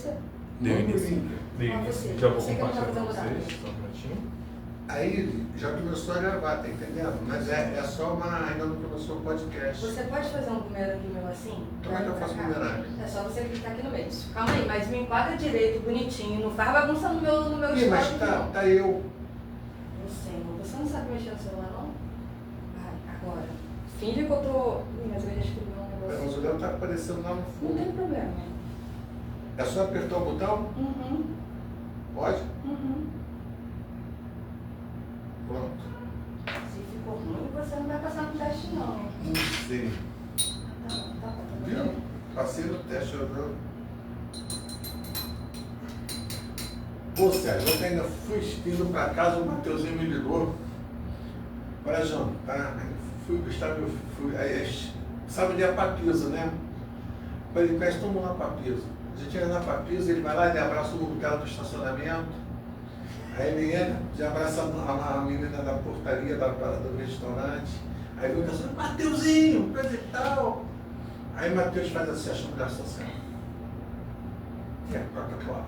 você? Deu início. Já vou Você que não tá compartilhar fazendo com nada. vocês, só um minutinho. Aí já começou a gravar, tá entendendo? Mas é só uma. Ainda não começou o podcast. Você pode fazer um bumerangue meu assim? Como é que eu faço bumerangue? É só você clicar aqui no meio. Calma aí, mas me enquadra direito, bonitinho. Não faz bagunça no meu Ih, mas não. tá eu. Você não sabe mexer no celular, não? Vai, agora. Finge que eu tô. Ih, mas eu já escrevi um negócio. Mas o Léo tá aparecendo lá no Não fundo. tem problema. É só apertar o botão? Uhum. Pode? Uhum. Pronto. Se ficou ruim, você não vai passar no teste, não. Não sei. Tá bom. Viu? Passei no teste, eu. Pô, Sérgio, eu ainda fui indo pra casa, o Mateuzinho me ligou para jantar. Fui buscar meu filho. Aí, sabe onde é a Papisa, né? Falei, conhece todo mundo na Papisa. A gente entra na Papisa, ele vai lá, ele abraça o cara do estacionamento. Aí ele entra, já abraça a menina da portaria do restaurante. Aí vem o pessoal, Mateuzinho, coisa e tal. Aí Mateus faz assim, acha mulher social. E a Coca-Cola.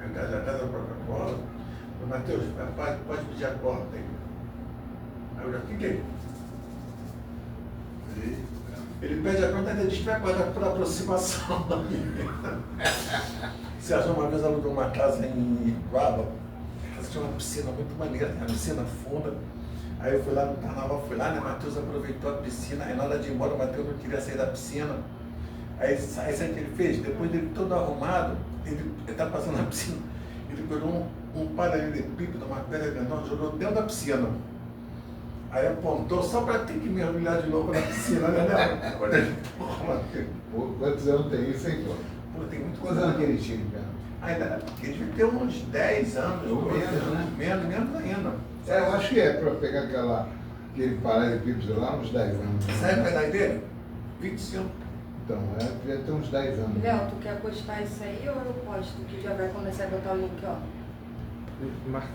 Aí já da Coca-Cola. Mateus, pode pedir a conta aí. Aí eu já fiquei. Ele pede a conta e ainda diz que vai pagar por aproximação da menina. Você achou uma vez alugou uma casa em Iguaba? Tinha uma piscina muito maneira, uma piscina funda. Aí eu fui lá no carnaval, né? Matheus aproveitou a piscina, aí na hora de ir embora o Matheus não queria sair da piscina. Aí sabe o que ele fez? Depois dele todo arrumado, ele tá passando na piscina, ele pegou um paralelepípedo, uma pedra grandona, jogou dentro da piscina. Aí apontou só para ter que mergulhar de novo na piscina, né? Quantos anos tem isso, hein, Pô, tem muito Quantos anos que ele tinha, cara? Ainda, porque devia ter uns 10 anos, Ou menos, né? Menos ainda. Eu acho que é para pegar aquele paralelepípedo lá, uns 10 anos. Sabe a idade dele? 25. Então, devia ter uns 10 anos. Léo, tu quer postar isso aí ou eu posto? Que já vai começar a botar o link, ó. Marca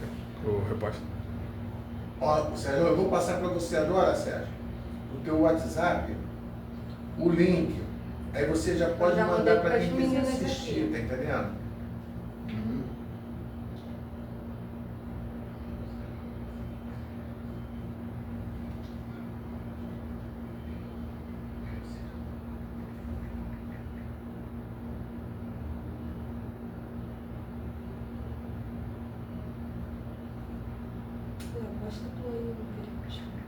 o repórter. Ó, Sérgio, eu vou passar para você agora, Sérgio, o teu WhatsApp, o link. Aí você já pode já mandar para mandei quem pras quiser meninas assistir, aqui. tá entendendo? Léo, posta tu aí, eu não queria postar.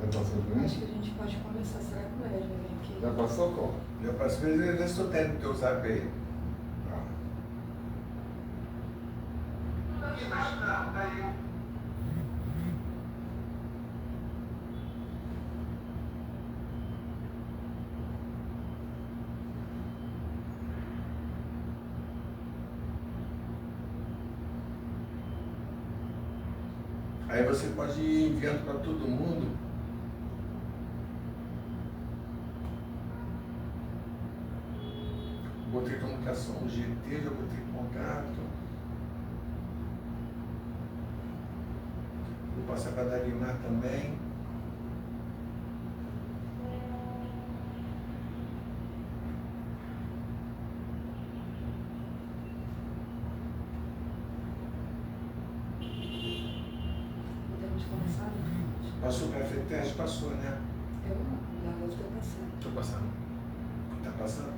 Já passou por Acho isso? que a gente pode começar. Será que o Médio vai vir aqui? Já passou qual? Eu passo para ele, vê se eu tenho o teu zap aí. Aí você pode ir enviando para todo mundo. Botei comunicação no GT, já botei contato. Vou passar para a Dagmar também. Podemos começar? Passou para a FETES? Passou, né? Eu não. Léo, eu estou passando. Tô passando. Tá passando?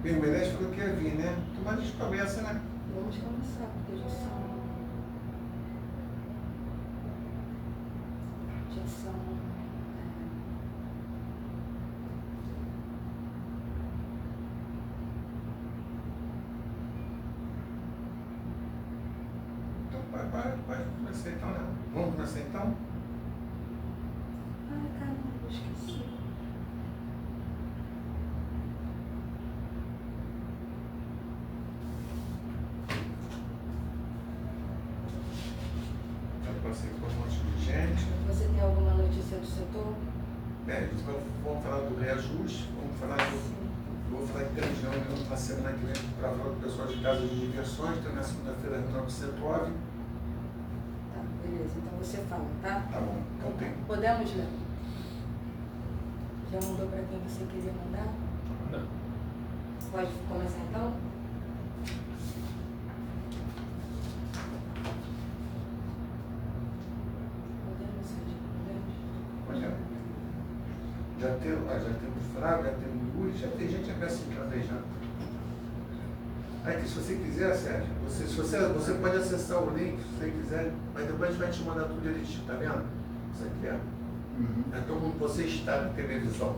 Bem, o Meirelles falou que ia vir, né? Mas a gente começa, né? Vamos começar, porque já são. Já são. Então vai começar então, né? Vamos começar então? Ai, caramba, eu esqueci. Vamos falar do reajuste, vou falar de termos de reunião na semana que vem para falar do pessoal de casa de diversões, então na segunda-feira reunião com o Centov. Tá, beleza. Então você fala, tá? Tá bom, então tem. Podemos, Léo? Já mandou para quem você queria mandar? Não. Pode começar então? Podemos, Sérgio? Podemos? Já temos Flávio, já temos Luiz, já tem gente acrescentada aí já. Aqui, se você quiser, Sérgio, você pode acessar o link, se você quiser, mas depois a gente vai te mandar tudo direitinho, tá vendo? Isso aqui é. É como você está na televisão.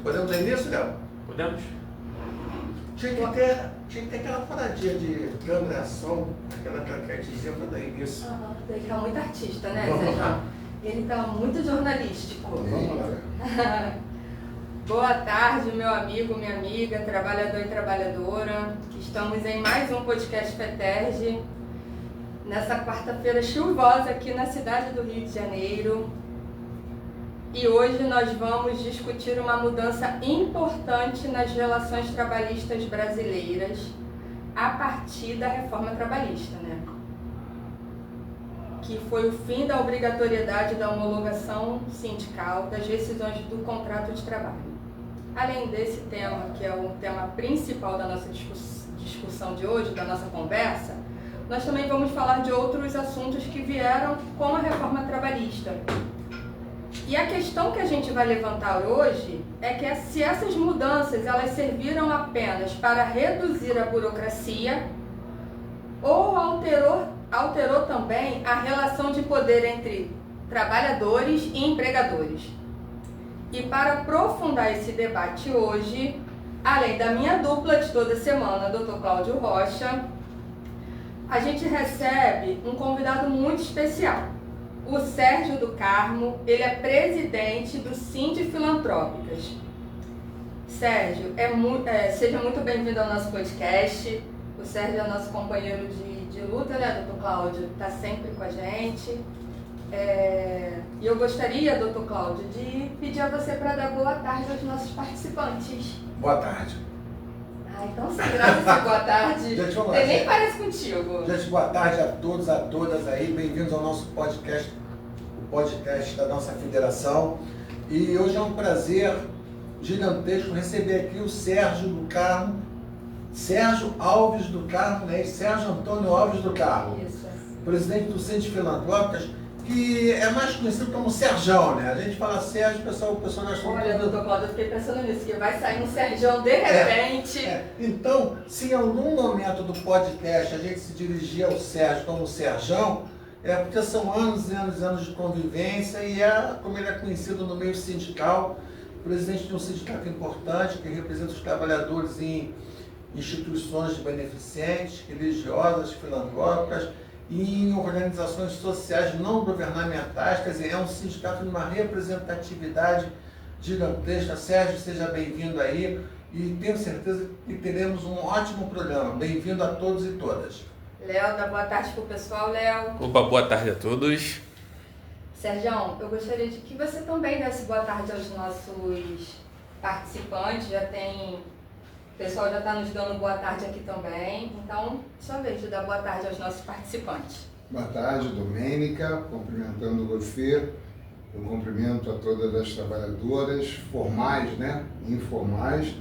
Podemos dar início, Léo? Podemos? Tinha que ter aquela paradinha de câmera, som, aquela claquetezinha para dar início. Ele tá muito artista, né, Vamos lá. Sérgio? Ele tá muito jornalístico. Vamos lá. Boa tarde, meu amigo, minha amiga, trabalhador e trabalhadora. Estamos em mais um podcast FETERJ, nessa quarta-feira chuvosa aqui na cidade do Rio de Janeiro. E hoje nós vamos discutir uma mudança importante nas relações trabalhistas brasileiras a partir da reforma trabalhista, né? Que foi o fim da obrigatoriedade da homologação sindical das decisões do contrato de trabalho. Além desse tema, que é o tema principal da nossa discussão de hoje, da nossa conversa, nós também vamos falar de outros assuntos que vieram com a reforma trabalhista. E a questão que a gente vai levantar hoje é que se essas mudanças elas serviram apenas para reduzir a burocracia ou alterou também a relação de poder entre trabalhadores e empregadores. E para aprofundar esse debate hoje, além da minha dupla de toda semana, Dr. Cláudio Rocha, a gente recebe um convidado muito especial. O Sérgio do Carmo, ele é presidente do Sind Filantrópicas. Sérgio, seja muito bem-vindo ao nosso podcast. O Sérgio é nosso companheiro de luta, né, doutor Cláudio? Está sempre com a gente. E eu gostaria, doutor Cláudio, de pedir a você para dar boa tarde aos nossos participantes. Boa tarde. Então sim, graças a boa tarde. Ele nem parece contigo. Gente, boa tarde a todos, a todas aí. Bem-vindos ao nosso podcast, o podcast da nossa federação. E hoje é um prazer gigantesco receber aqui o Sérgio do Carmo, Sérgio Alves do Carmo, né? Sérgio Antônio Alves do Carmo. Isso. Presidente do Sind Filantrópicas, que é mais conhecido como Serjão, né? A gente fala Sérgio, o pessoal nós falamos. Olha, doutor Cláudio, eu fiquei pensando nisso, que vai sair um Serjão de repente. Então, se em algum momento do podcast a gente se dirigir ao Sérgio como Serjão, é porque são anos e anos e anos de convivência e como ele é conhecido no meio sindical, presidente de um sindicato importante que representa os trabalhadores em instituições de beneficentes, religiosas, filantrópicas, e em organizações sociais não governamentais, quer dizer, é um sindicato de uma representatividade gigantesca. Sérgio, seja bem-vindo aí e tenho certeza que teremos um ótimo programa. Bem-vindo a todos e todas. Léo, dá boa tarde pro pessoal, Léo. Opa, boa tarde a todos. Sérgio, eu gostaria de que você também desse boa tarde aos nossos participantes. O pessoal já está nos dando boa tarde aqui também, então, sua vez de dar boa tarde aos nossos participantes. Boa tarde, Domênica, cumprimentando você, eu cumprimento a todas as trabalhadoras, formais, né, informais,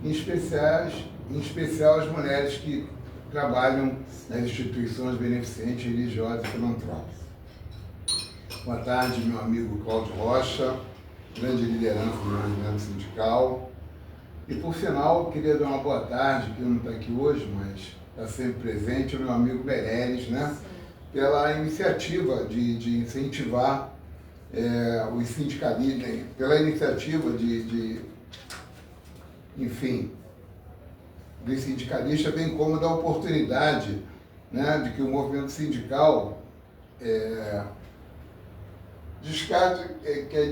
em especial as mulheres que trabalham nas instituições beneficentes, religiosas e filantrópicas. Boa tarde, meu amigo Cláudio Rocha, grande liderança do movimento sindical. E por final, eu queria dar uma boa tarde, que não está aqui hoje, mas está sempre presente, o meu amigo Meirelles, né? Pela iniciativa de incentivar os sindicalistas, pela iniciativa enfim, dos sindicalistas, bem como da oportunidade, né, de que o movimento sindical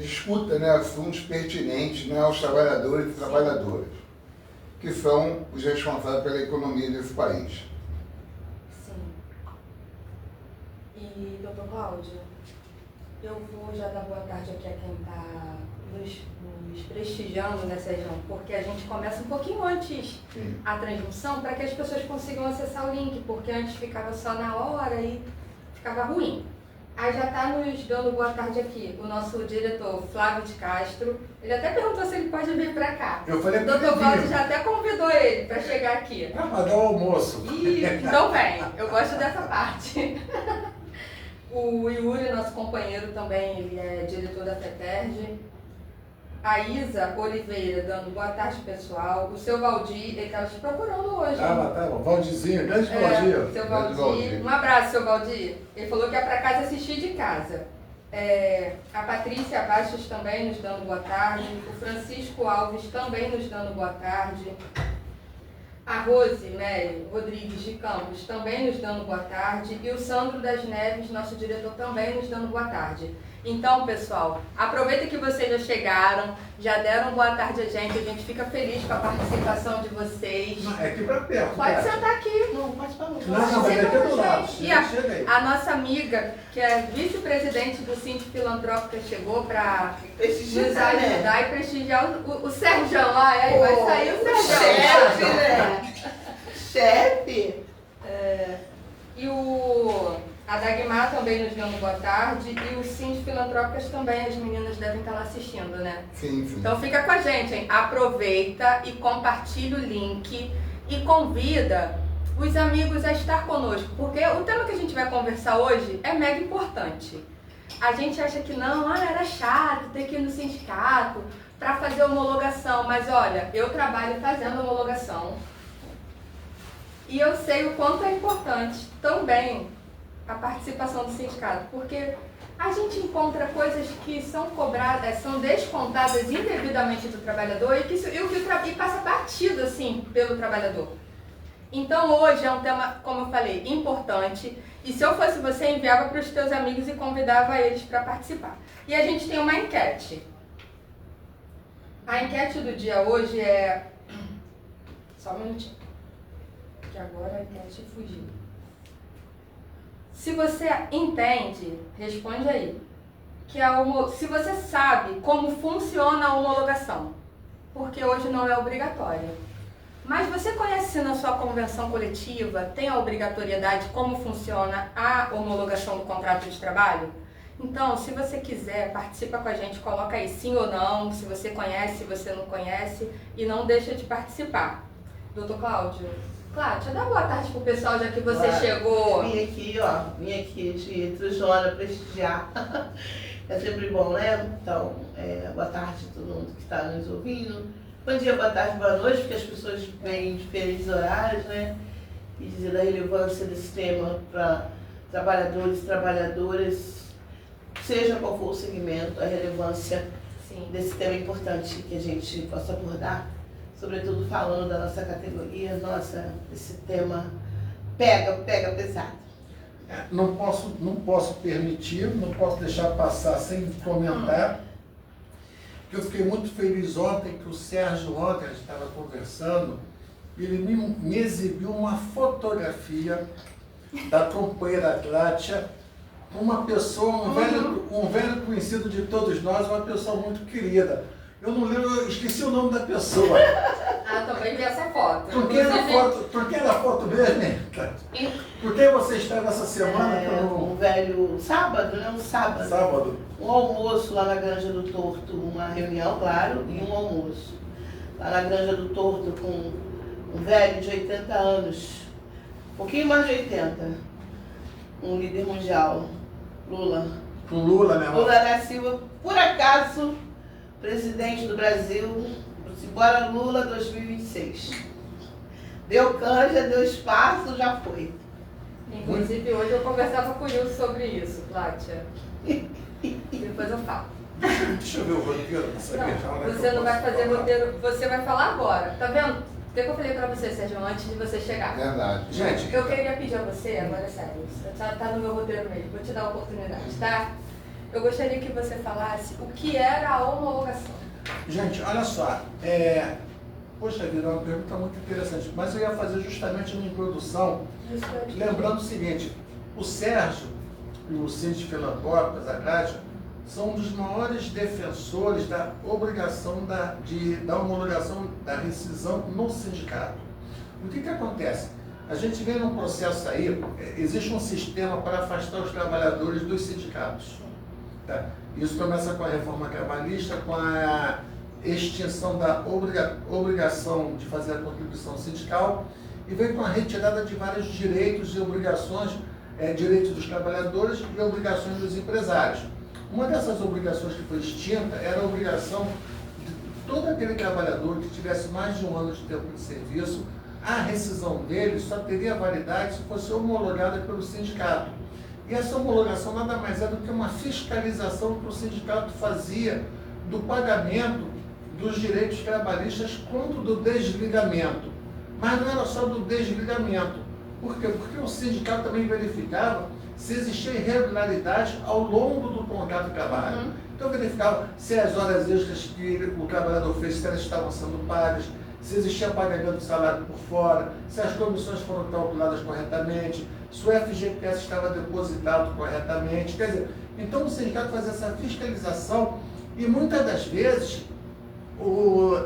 discuta, né, assuntos pertinentes, né, aos trabalhadores e trabalhadoras. que são os responsáveis pela economia desse país. Sim. E, doutor Cláudio, eu vou já dar boa tarde aqui a quem está nos prestigiando, né, Sérgio? Porque a gente começa um pouquinho antes a transmissão para que as pessoas consigam acessar o link, porque antes ficava só na hora e ficava ruim. Aí já está nos dando boa tarde aqui o nosso diretor Flávio de Castro. Ele até perguntou se ele pode vir para cá. Eu falei O doutor Cláudio já até convidou ele para chegar aqui. Para dar o almoço. Então vem, eu gosto dessa parte. O Yuri, nosso companheiro também, ele é diretor da FETERJ. A Isa Oliveira dando boa tarde, pessoal. O seu Valdir, ele estava te procurando hoje. Tá bom. Valdizinho, grande Valdir. Seu Valdir. Um abraço, seu Valdir. Ele falou que é para casa assistir de casa. A Patrícia Bastos também nos dando boa tarde. O Francisco Alves também nos dando boa tarde. A Rose Mary Rodrigues de Campos também nos dando boa tarde. E o Sandro das Neves, nosso diretor, também nos dando boa tarde. Então, pessoal, aproveita que vocês já chegaram, já deram boa tarde a gente fica feliz com a participação de vocês. Não, é aqui pra perto. Pode sentar aqui. Não, pode falar. Não, vai aqui do lado. E a nossa amiga, que é vice-presidente do Síndico Filantrópica, chegou para nos ajudar e prestigiar o Sérgio lá. Aí vai sair o Sérgio. Chefe, né? Chefe. E a Dagmar também nos dando boa tarde. E os Síndicos Filantrópicas também, as meninas devem estar lá assistindo, né? Sim. Então fica com a gente, hein? Aproveita e compartilha o link e convida os amigos a estar conosco, porque o tema que a gente vai conversar hoje é mega importante. A gente acha que não, era chato ter que ir no sindicato para fazer homologação, mas olha, eu trabalho fazendo homologação e eu sei o quanto é importante também a participação do sindicato, porque a gente encontra coisas que são cobradas, são descontadas indevidamente do trabalhador e passa batido assim pelo trabalhador. Então hoje é um tema, como eu falei, importante, e se eu fosse você, enviava para os teus amigos e convidava eles para participar. E a gente tem uma enquete. A enquete do dia hoje é... Só um minutinho, que agora a enquete fugiu. Se você entende, responde aí, se você sabe como funciona a homologação, porque hoje não é obrigatória. Mas você conhece na sua convenção coletiva, tem a obrigatoriedade, como funciona a homologação do contrato de trabalho? Então, se você quiser, participa com a gente, coloca aí sim ou não, se você conhece, se você não conhece, e não deixa de participar. Doutor Cláudio, Cláudia, dá boa tarde pro pessoal, já que você chegou. Vim aqui de Trujona prestigiar. É sempre bom, né? Então, boa tarde a todo mundo que está nos ouvindo. Bom dia, boa tarde, boa noite, porque as pessoas vêm em diferentes horários, né? E dizer da relevância desse tema para trabalhadores e trabalhadoras, seja qual for o segmento, a relevância desse tema importante que a gente possa abordar, sobretudo falando da nossa categoria. Nossa, esse tema pega pesado. Não posso permitir, não posso deixar passar sem comentar. Eu fiquei muito feliz ontem que o Sérgio, a gente estava conversando, ele me exibiu uma fotografia da companheira Cláudia, uma pessoa, um velho conhecido de todos nós, uma pessoa muito querida. Eu não lembro, eu esqueci o nome da pessoa. Também vi essa foto. Por que era foto mesmo, hein? Por que você estava essa semana um velho sábado, né? Um sábado. Um almoço lá na Granja do Torto, uma reunião, claro, e um almoço. Lá na Granja do Torto com um velho de 80 anos, um pouquinho mais de 80, um líder mundial, Lula. Com Lula, né? Lula da Silva, por acaso, presidente do Brasil, bora Lula 2026. Deu canja, deu espaço, já foi. Inclusive hoje eu conversava com o Wilson sobre isso, Cláudia. Depois eu falo. Deixa eu ver o roteiro. Você não vai fazer roteiro, você vai falar agora. Tá vendo? O que eu falei pra você, Sérgio, antes de você chegar? Verdade. Gente, eu queria pedir a você, agora é sério, tá no meu roteiro mesmo, vou te dar a oportunidade, tá? Eu gostaria que você falasse o que era a homologação. Gente, olha só, Poxa vida, é uma pergunta muito interessante, mas eu ia fazer justamente uma introdução, lembrando o seguinte, o Sérgio e o Síndico Filantrópicas, a Cátia, são um dos maiores defensores da obrigação da homologação da rescisão no sindicato. O que acontece? A gente vê num processo aí, existe um sistema para afastar os trabalhadores dos sindicatos. Tá? Isso começa com a reforma trabalhista, com a extinção da obrigação de fazer a contribuição sindical e vem com a retirada de vários direitos e obrigações, direitos dos trabalhadores e obrigações dos empresários. Uma dessas obrigações que foi extinta era a obrigação de todo aquele trabalhador que tivesse mais de 1 ano de tempo de serviço, a rescisão dele só teria validade se fosse homologada pelo sindicato. E essa homologação nada mais é do que uma fiscalização que o sindicato fazia do pagamento dos direitos trabalhistas quanto do desligamento. Mas não era só do desligamento. Por quê? Porque o sindicato também verificava se existia irregularidade ao longo do contrato de trabalho. Então verificava se as horas extras que o trabalhador fez, se elas estavam sendo pagas, se existia pagamento de salário por fora, se as comissões foram calculadas corretamente, se o FGTS estava depositado corretamente. Quer dizer, então o sindicato fazia essa fiscalização e muitas das vezes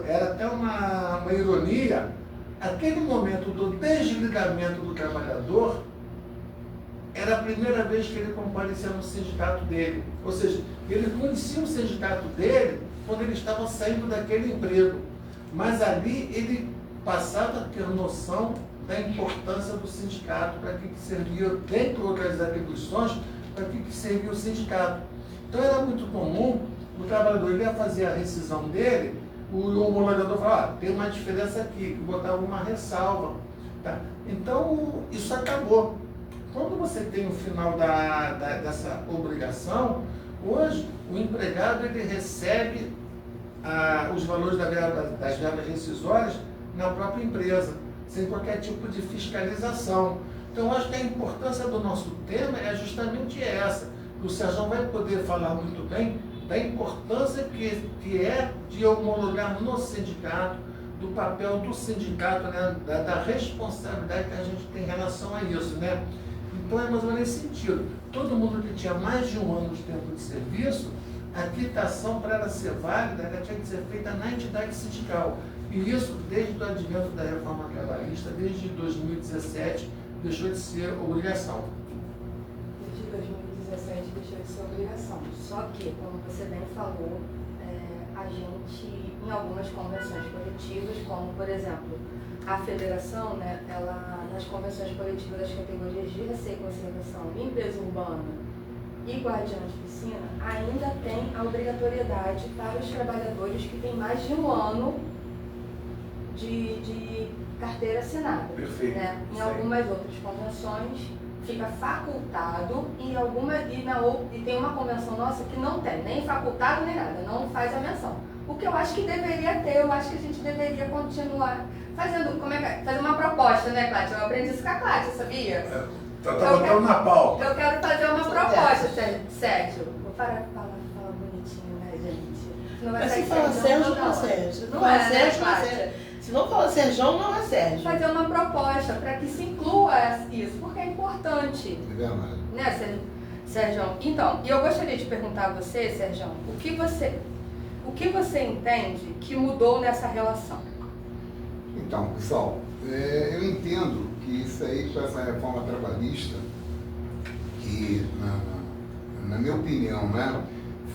era até uma ironia, aquele momento do desligamento do trabalhador era a primeira vez que ele comparecia no sindicato dele. Ou seja, ele conhecia o sindicato dele quando ele estava saindo daquele emprego. Mas ali ele passava a ter noção da importância do sindicato, para que servia, dentre outras atribuições, para que servia o sindicato. Então era muito comum o trabalhador ele ia fazer a rescisão dele, o homologador falava, tem uma diferença aqui, que botava uma ressalva. Tá? Então, isso acabou. Quando você tem o final dessa obrigação, hoje o empregado ele recebe os valores das verbas rescisórias na própria empresa, sem qualquer tipo de fiscalização. Então, eu acho que a importância do nosso tema é justamente essa. O Sérgio vai poder falar muito bem da importância que é de homologar no sindicato, do papel do sindicato, né, da responsabilidade que a gente tem em relação a isso, né? Então é mais ou menos nesse sentido. Todo mundo que tinha mais de 1 ano de tempo de serviço, a quitação para ela ser válida, ela tinha que ser feita na entidade sindical. E isso, desde o advento da reforma trabalhista, desde 2017, deixou de ser obrigação. Desde 2017 deixou de ser obrigação. Só que, como você bem falou, a gente, em algumas convenções coletivas, como por exemplo, a federação, né, ela, nas convenções coletivas das categorias de receita e conservação, limpeza urbana e guardião de piscina, ainda tem a obrigatoriedade para os trabalhadores que têm mais de 1 ano de carteira assinada. Perfeito. Né? Em algumas outras convenções fica facultado e tem uma convenção nossa que não tem nem facultado nem nada, não faz a menção. O que eu acho que deveria ter, eu acho que a gente deveria continuar fazendo, fazer uma proposta, né, Cláudia? Eu aprendi isso com a Cláudia, sabia? Tá botando na pauta. Eu quero fazer uma proposta, Sérgio. Vou parar de falar bonitinho, né, gente? Não vai Mas sair se fala Sérgio, não é Sérgio. Não é Sérgio, não é Sérgio. Se não fala Sérgio, não é Sérgio. Fazer uma proposta para que se inclua isso, porque é importante. É verdade. Né, Sérgio? Então, e eu gostaria de perguntar a você, Sérgio, o que você entende que mudou nessa relação? Então, pessoal, eu entendo que isso aí, com essa reforma trabalhista, que, na minha opinião, né,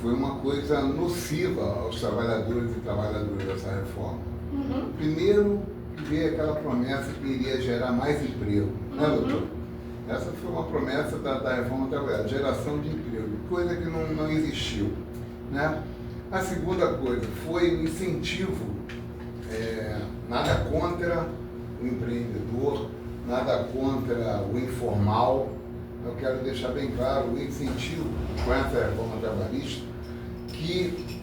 foi uma coisa nociva aos trabalhadores e trabalhadoras dessa reforma. Uhum. Primeiro, veio aquela promessa que iria gerar mais emprego, né, doutor? Essa foi uma promessa da reforma trabalhista, geração de emprego, coisa que não existiu, né? A segunda coisa foi o incentivo, nada contra o empreendedor, nada contra o informal. Eu quero deixar bem claro o incentivo com essa reforma trabalhista, que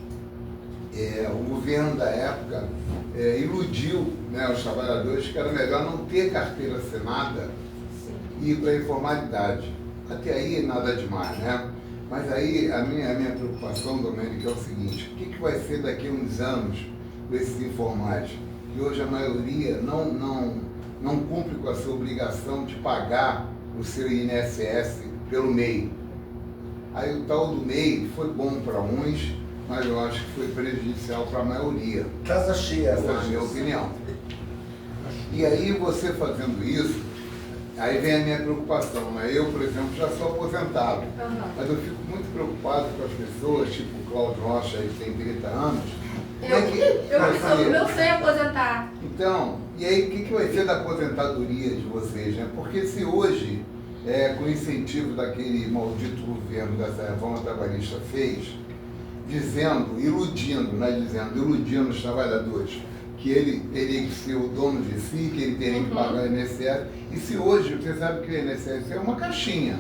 o governo da época iludiu, né, os trabalhadores que era melhor não ter carteira assinada e ir para a informalidade. Até aí nada demais, né? Mas aí a minha preocupação, Domênico, é o seguinte: o que vai ser daqui a uns anos com esses informais? que hoje a maioria não cumpre com a sua obrigação de pagar o seu INSS pelo MEI. Aí o tal do MEI foi bom para uns, mas eu acho que foi prejudicial para a maioria. Casa cheia, Essa é a minha opinião. E aí você fazendo isso, aí vem a minha preocupação, né? Eu, por exemplo, já sou aposentado, mas eu fico muito preocupado com as pessoas, tipo o Cláudio Rocha, aí que tem 30 anos. Eu sou meu sonho aposentar. Então, e aí o que vai ser da aposentadoria de vocês, né? Porque se hoje, com o incentivo daquele maldito governo dessa reforma trabalhista fez, iludindo os trabalhadores, que ele teria que ser o dono de si, que ele teria que pagar o INSS. E se hoje, você sabe que o INSS é uma caixinha.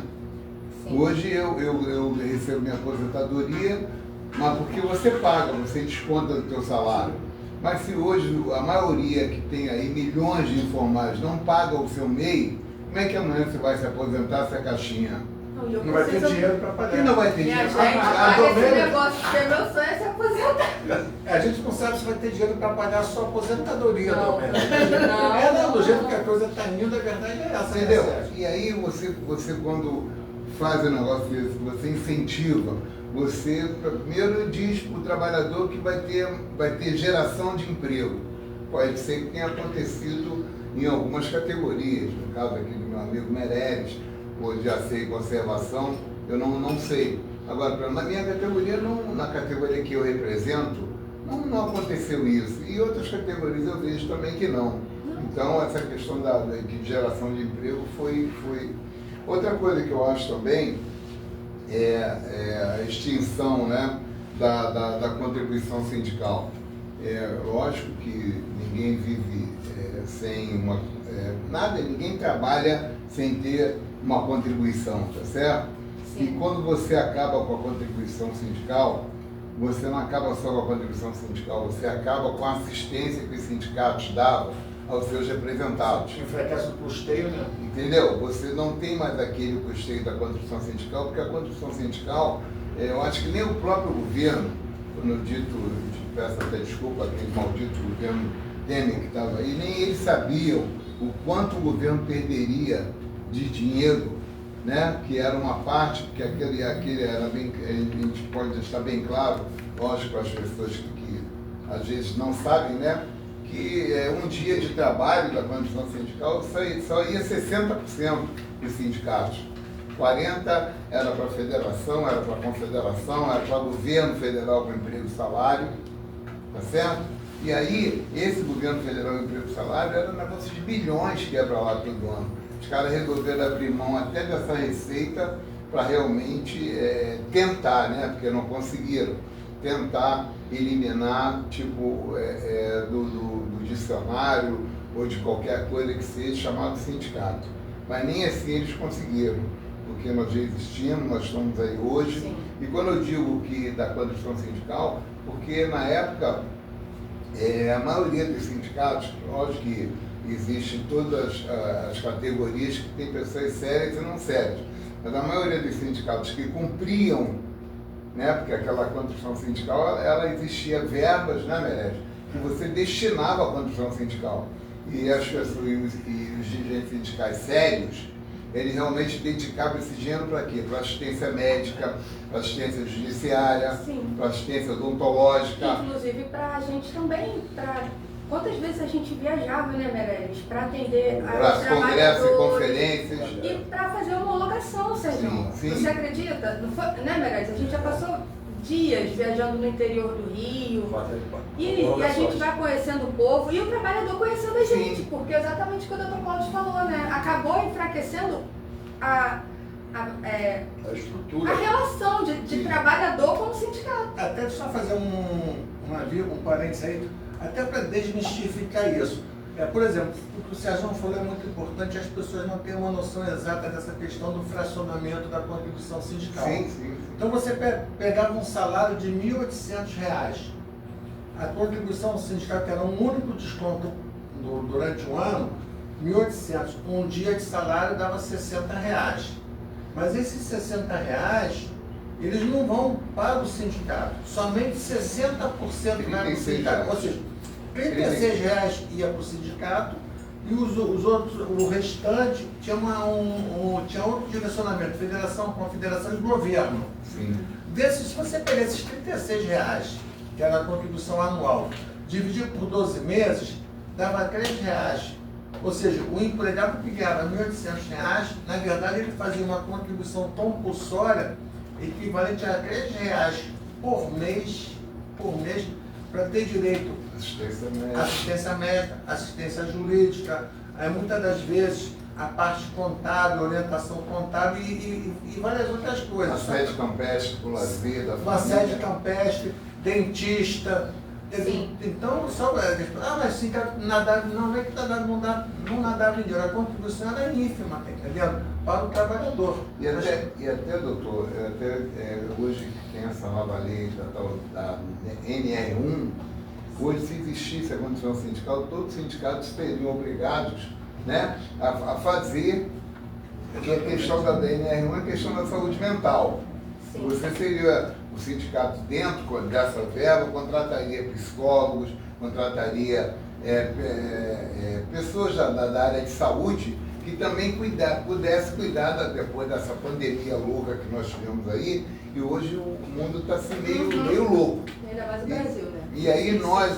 Sim. Hoje eu recebo minha aposentadoria, mas porque você paga, você desconta do teu salário. Mas se hoje a maioria que tem aí milhões de informais não paga o seu MEI, como é que amanhã você vai se aposentar se a caixinha? Não vai ter dinheiro para pagar. Quem não vai ter Minha dinheiro? gente, paga esse negócio, porque meu sonho é se aposentar. A gente não sabe se vai ter dinheiro para pagar a sua aposentadoria, Não. Domênico. Não. Do jeito que a coisa está indo, a verdade é essa. Entendeu? Né, Sérgio? E aí você quando faz um negócio desse, você incentiva, você primeiro diz para o trabalhador que vai ter geração de emprego. Pode ser que tenha acontecido em algumas categorias, no caso aqui do meu amigo Meirelles, ou de AC e conservação, eu não sei. Agora, na minha categoria, na categoria que eu represento, não aconteceu isso. E outras categorias eu vejo também que não. Então, essa questão de geração de emprego foi... Outra coisa que eu acho também é a extinção, né, da contribuição sindical. Lógico que ninguém vive sem ninguém trabalha sem ter uma contribuição, tá certo? Sim. E quando você acaba com a contribuição sindical, você não acaba só com a contribuição sindical, você acaba com a assistência que os sindicatos davam aos seus representados. Enfraquece o custeio, né? Entendeu? Você não tem mais aquele custeio da contribuição sindical, porque a contribuição sindical, eu acho que nem o próprio governo, quando eu peço até desculpa, aquele maldito governo Temer que estava aí, nem eles sabiam o quanto o governo perderia de dinheiro, né? Que era uma parte, porque aquele era bem, a gente pode deixar bem claro, lógico, para as pessoas que às vezes não sabem, né? Que um dia de trabalho da condição sindical só ia 60% dos sindicatos. 40% era para a federação, era para a confederação, era para o governo federal com emprego e salário, tá certo? E aí, esse governo federal com emprego e salário era um negócio de bilhões que ia para lá todo ano. Os caras resolveram abrir mão até dessa receita para realmente tentar, né? Porque não conseguiram, tentar eliminar, tipo, do dicionário ou de qualquer coisa que seja chamado sindicato. Mas nem assim eles conseguiram, porque nós já existimos, nós estamos aí hoje. Sim. E quando eu digo que da condição sindical, porque na época a maioria dos sindicatos, lógico que existem todas as categorias que tem pessoas sérias e não sérias, mas a maioria dos sindicatos que cumpriam, né, porque aquela contribuição sindical, ela existia verbas, né, Meirelles, que você destinava à contribuição sindical. E as pessoas e os dirigentes sindicais sérios, eles realmente dedicavam esse dinheiro para quê? Para assistência médica, para assistência judiciária, para assistência odontológica. Inclusive para a gente também, quantas vezes a gente viajava, né, Meirelles, para atender para congressos e conferências. E para fazer homologação, Sérgio. Você acredita? Não foi, né, Meirelles? A gente já passou dias viajando no interior do Rio. E a gente vai conhecendo o povo e o trabalhador conhecendo a gente. Sim. Porque exatamente o que o Dr. Cláudio falou, né? Acabou enfraquecendo a estrutura. A relação de trabalhador com o sindicato. Até só fazer um parênteses aí, até para desmistificar isso. Por exemplo, o que o Sérgio falou é muito importante, as pessoas não têm uma noção exata dessa questão do fracionamento da contribuição sindical. Sim. Então você pegava um salário de R$ 1.800, a contribuição sindical, que era um único desconto durante um ano, 1.800, um dia de salário dava R$ 60. Mas esses R$ 60, eles não vão para o sindicato, somente 60% vai para o sindicato. Ou seja, R$36 ia para o sindicato e os outros, o restante tinha, tinha outro direcionamento, federação, confederação e governo. Sim. Se você pegar esses R$36, que era a contribuição anual, dividir por 12 meses, dava R$3. Ou seja, o empregado que ganhava R$1.800, na verdade ele fazia uma contribuição compulsória equivalente a R$3 por mês, para ter direito à assistência médica, assistência jurídica, muitas das vezes a parte contábil, orientação contábil e várias outras coisas. Assédio campestre, por lazer da família. Assédio campestre, dentista. Sim. Então, só mas sim, nadar, não é que não nadava em dinheiro, a contribuição era ínfima, tá entendendo? Para o trabalhador. E até doutor, hoje tem essa nova lei da NR1, hoje se existisse a condição sindical, todos os sindicatos seriam obrigados, né, a fazer, porque a questão da NR1 é a questão da saúde mental. Sim. Você seria, o sindicato dentro dessa verba, contrataria psicólogos, contrataria pessoas da área de saúde que também pudesse cuidar depois dessa pandemia louca que nós tivemos aí, e hoje o mundo está assim meio louco. Ainda mais o Brasil, né? E aí Nós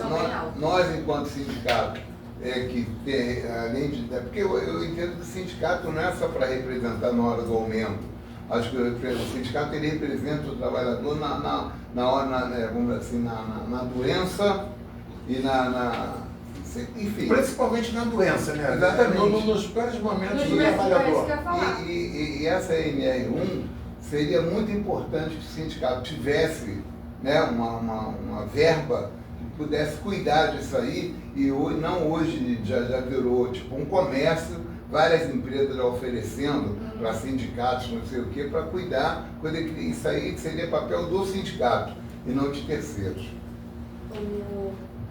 nós enquanto sindicato, que tem, além de... Porque eu entendo que o sindicato não é só para representar na hora do aumento. Acho que o sindicato ele representa o trabalhador vamos dizer assim, na doença e enfim. Principalmente na doença, né? Exatamente. Nos piores momentos do momentos trabalhador. que eu ia falar. E essa NR1 seria muito importante que o sindicato tivesse, né, uma verba que pudesse cuidar disso aí, e não hoje já virou tipo um comércio, várias empresas já oferecendo para sindicatos, não sei o quê, para cuidar, isso aí seria papel do sindicato e não de terceiros.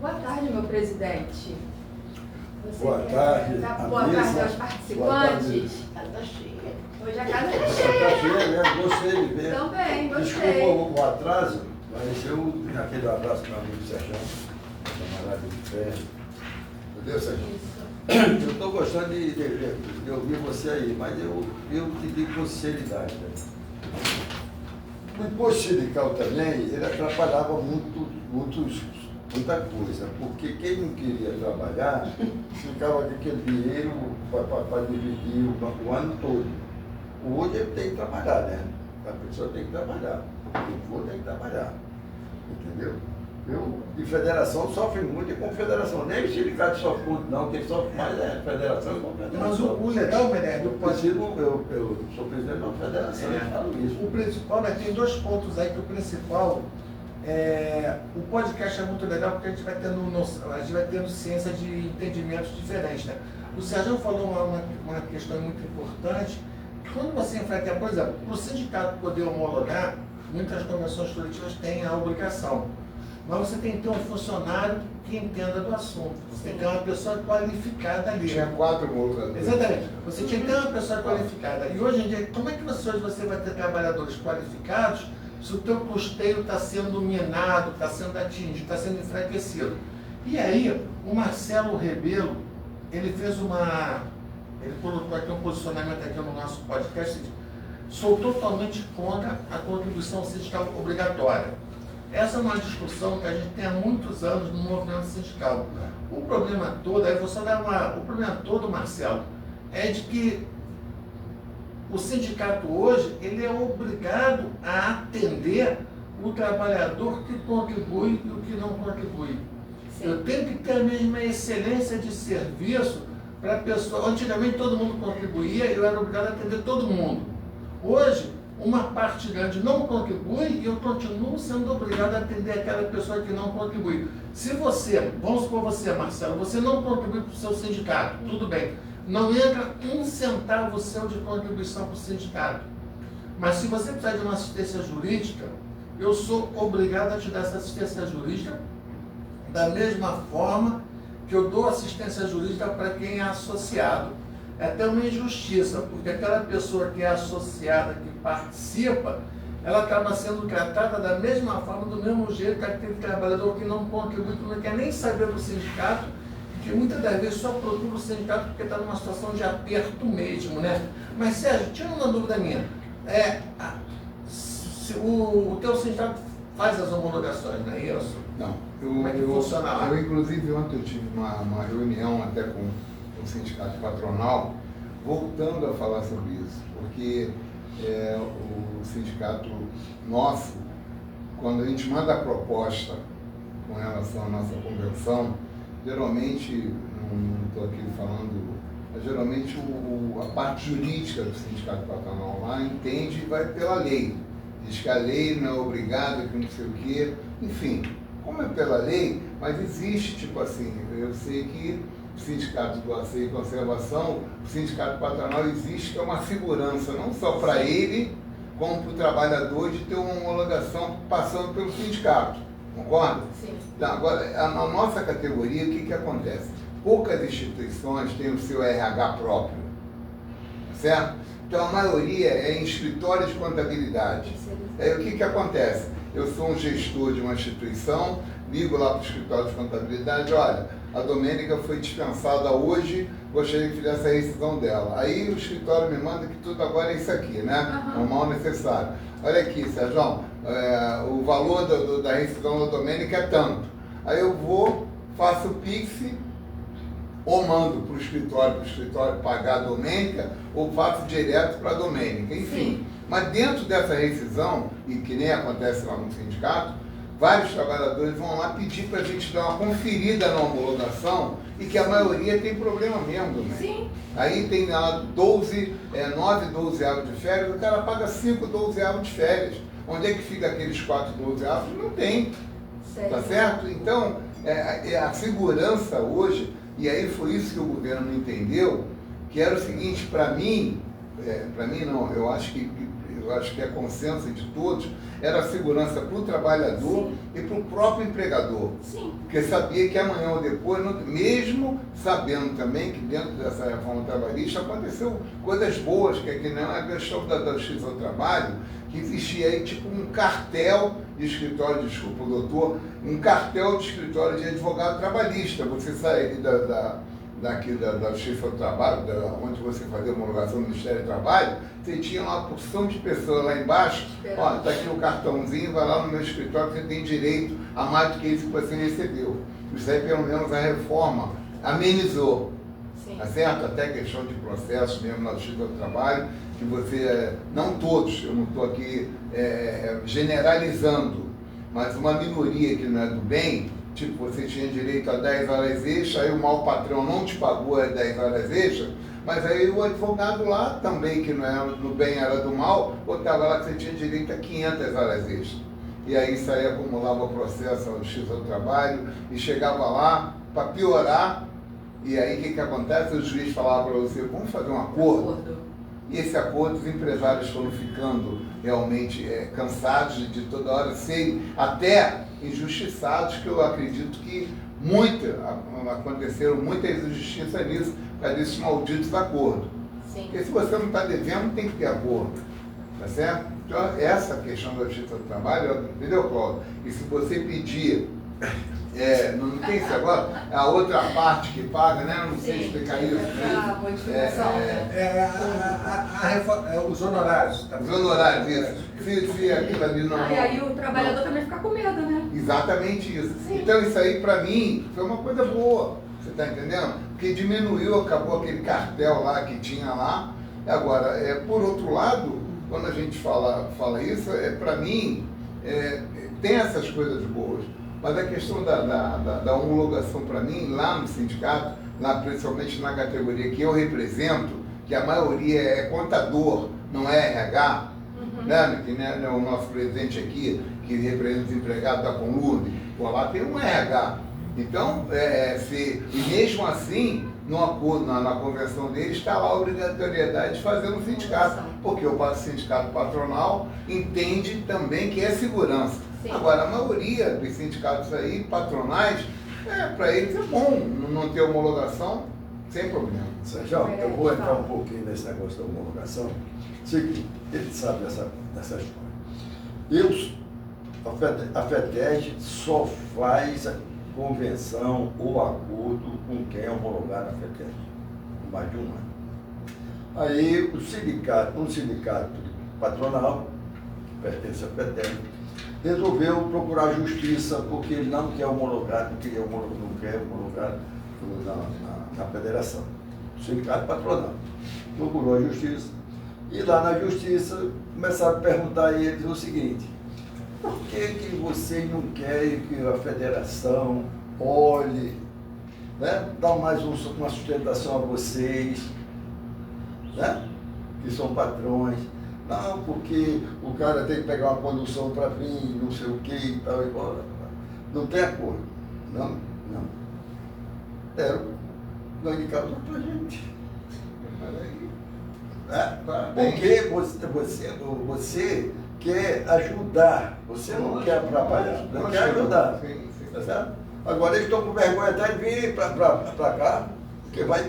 Boa tarde, meu presidente. Boa tarde. Boa tarde aos participantes. Tá cheia. Hoje a casa é Tá cheia. cheia mesmo, gostei de ver. Também, gostei. Desculpa o atraso, mas aquele abraço para o amigo Sérgio, camarada de ferro. Entendeu, Sérgio? Eu estou gostando de ouvir você aí, mas eu te digo com sinceridade. Né? O imposto sindical também, ele atrapalhava muita coisa, porque quem não queria trabalhar ficava com aquele dinheiro para dividir o ano todo. Hoje ele tem que trabalhar, né? A pessoa tem que trabalhar, o povo tem que trabalhar, entendeu? Eu, de federação, sofre muito e confederação. Nem o sindicato sofre muito, não. Quem sofre mais é a federação e confederação. Mas o legal, Mené, eu sou presidente de uma federação, eu falo isso. O principal, né, tem dois pontos aí, que o principal o podcast é muito legal porque a gente vai tendo ciência de entendimentos diferentes, né? O Sérgio falou uma questão muito importante. Quando você enfrenta, por exemplo, para o sindicato poder homologar, muitas convenções coletivas têm a obrigação. Mas você tem que ter um funcionário que entenda do assunto. Você tem que ter uma pessoa qualificada ali. Tinha 4 multas. Exatamente. Você tinha que ter uma pessoa qualificada. E hoje em dia, como é que você vai ter trabalhadores qualificados se o teu custeio está sendo minado, está sendo atingido, está sendo enfraquecido? E aí, o Marcelo Rebelo, ele colocou aqui um posicionamento aqui no nosso podcast, sou totalmente contra a contribuição sindical obrigatória. Essa é uma discussão que a gente tem há muitos anos no movimento sindical. O problema todo, o problema todo, Marcelo, é de que o sindicato hoje, ele é obrigado a atender o trabalhador que contribui e o que não contribui. Sim. Eu tenho que ter a mesma excelência de serviço para a pessoa. Antigamente todo mundo contribuía e eu era obrigado a atender todo mundo. Hoje, uma parte grande não contribui e eu continuo sendo obrigado a atender aquela pessoa que não contribui. Se você, vamos supor você, Marcelo, você não contribui para o seu sindicato, tudo bem. Não entra um centavo seu de contribuição para o sindicato. Mas se você precisar de uma assistência jurídica, eu sou obrigado a te dar essa assistência jurídica da mesma forma que eu dou assistência jurídica para quem é associado. É até uma injustiça, porque aquela pessoa que é associada, que participa, ela acaba sendo tratada da mesma forma, do mesmo jeito que aquele trabalhador que não contribui, que não quer nem saber do sindicato, que muitas das vezes só procura o sindicato porque está numa situação de aperto mesmo, né? Mas, Sérgio, tira uma dúvida minha. Se o teu sindicato faz as homologações, não é isso? Não. Como é que funciona lá? Eu, inclusive, ontem eu tive uma reunião até com o sindicato patronal, voltando a falar sobre isso, porque o sindicato nosso, quando a gente manda a proposta com relação à nossa convenção, geralmente, não estou aqui falando, mas geralmente a parte jurídica do sindicato patronal lá entende e vai pela lei. Diz que a lei não é obrigada, que não sei o quê, enfim, como é pela lei, mas existe, tipo assim, eu sei que o sindicato do Aceio e Conservação, o sindicato patronal existe, que é uma segurança, não só para ele, como para o trabalhador, de ter uma homologação passando pelo sindicato. Concorda? Sim. Então, agora, na nossa categoria, o que acontece? Poucas instituições têm o seu RH próprio, certo? Então, a maioria é em escritório de contabilidade. Aí, o que acontece? Eu sou um gestor de uma instituição, ligo lá para o escritório de contabilidade, olha, a Domênica foi dispensada hoje, gostaria que fizesse a rescisão dela. Aí o escritório me manda que tudo agora é isso aqui, né? É o mal necessário. Olha aqui, Sérgio, o valor da rescisão da Domênica é tanto. Aí eu vou, faço o Pix, ou mando para o escritório pagar a Domênica, ou faço direto para a Domênica, enfim. Sim. Mas dentro dessa rescisão, e que nem acontece lá no sindicato, vários trabalhadores vão lá pedir para a gente dar uma conferida na homologação e que a maioria tem problema mesmo, né? Sim. Aí tem lá 9, 12 avos de férias, o cara paga 5, 12 avos de férias. Onde é que fica aqueles 4, 12 avos? Não tem. Sério? Tá certo? Então, a segurança hoje, e aí foi isso que o governo não entendeu, que era o seguinte, para mim não, eu acho que é consenso de todos, era a segurança para o trabalhador. Sim. E para o próprio empregador. Sim. Porque sabia que amanhã ou depois, mesmo sabendo também que dentro dessa reforma trabalhista aconteceu coisas boas, que não é a questão da justiça ao trabalho, que existia aí tipo um cartel de escritório, desculpa, doutor, um cartel de escritório de advogado trabalhista. Você sai da Justiça do Trabalho, onde você fazia a homologação do Ministério do Trabalho, você tinha uma porção de pessoas lá embaixo, ó, tá aqui o cartãozinho, vai lá no meu escritório, você tem direito a mais do que isso que você recebeu. Isso aí, pelo menos, a reforma amenizou. Sim. Tá certo? Até questão de processo mesmo na Justiça do Trabalho, que você, não todos, eu não estou aqui generalizando, mas uma minoria que não é do bem, tipo, você tinha direito a 10 horas extras, aí o mau patrão não te pagou as 10 horas extras, mas aí o advogado lá também, que não era do bem, era do mal, botava lá que você tinha direito a 500 horas extras. E aí isso aí acumulava o processo à Justiça do Trabalho e chegava lá para piorar. E aí o que acontece? O juiz falava para você, vamos fazer um acordo. E esse acordo, os empresários foram ficando realmente cansados de toda hora serem até injustiçados, que eu acredito que aconteceram muitas injustiças nisso, por causa desses malditos acordos. Sim. Porque se você não está devendo, tem que ter acordo. Tá certo? Então, essa questão da justiça do trabalho, entendeu, Cláudio? E se você pedir, não tem isso agora, a outra parte que paga, né? Não sei explicar isso. A modificação, os honorários. Os honorários, isso. Se aquilo ali não... E aí o trabalhador também fica com medo, né? Exatamente isso. Sim. Então isso aí, para mim, foi uma coisa boa. Você está entendendo? Porque diminuiu, acabou aquele cartel lá que tinha lá. Agora, por outro lado, quando a gente fala isso, para mim, tem essas coisas boas. Mas a questão da homologação, para mim, lá no sindicato, lá principalmente na categoria que eu represento, que a maioria é contador, não é RH, né? Que né, o nosso presidente aqui, que representa os empregados da Conlurb, por lá tem um RH. Então, e mesmo assim, no acordo, na convenção deles, está lá a obrigatoriedade de fazer um sindicato, porque o sindicato patronal entende também que é segurança. Sim. Agora, a maioria dos sindicatos aí, patronais, para eles é bom não ter homologação, sem problema. Sérgio, eu vou entrar um pouquinho nesse negócio da homologação. Seguinte, ele sabe dessa história. A FETESG só faz a convenção ou acordo com quem é homologado na FETESG, por mais de um ano. Aí um sindicato patronal, que pertence à FETESG, resolveu procurar justiça porque ele não quer homologado, não quer homologado na federação. O sindicato patronal procurou a justiça e lá na justiça começaram a perguntar a eles o seguinte: por que vocês não querem que a federação olhe, né, dá mais uma sustentação a vocês, né, que são patrões? Não, porque o cara tem que pegar uma condução para vir, não sei o que e tal, e bora. Não tem acordo. Não. Deram ganho de causa para a gente. Porque você quer ajudar, você não quer atrapalhar, não quer ajudar. Tá certo? Agora eles estão com vergonha até de vir para cá, porque vai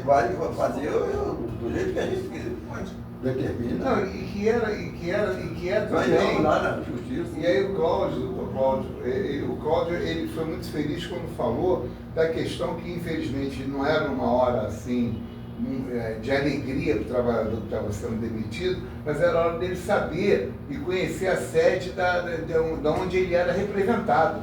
fazer do jeito que a gente determina. Não, e que é também. Ganhamos lá na justiça. E aí o Cláudio, ele foi muito feliz quando falou da questão que, infelizmente, não era uma hora assim de alegria para o trabalhador que estava sendo demitido, mas era hora dele saber e conhecer a sede da onde ele era representado.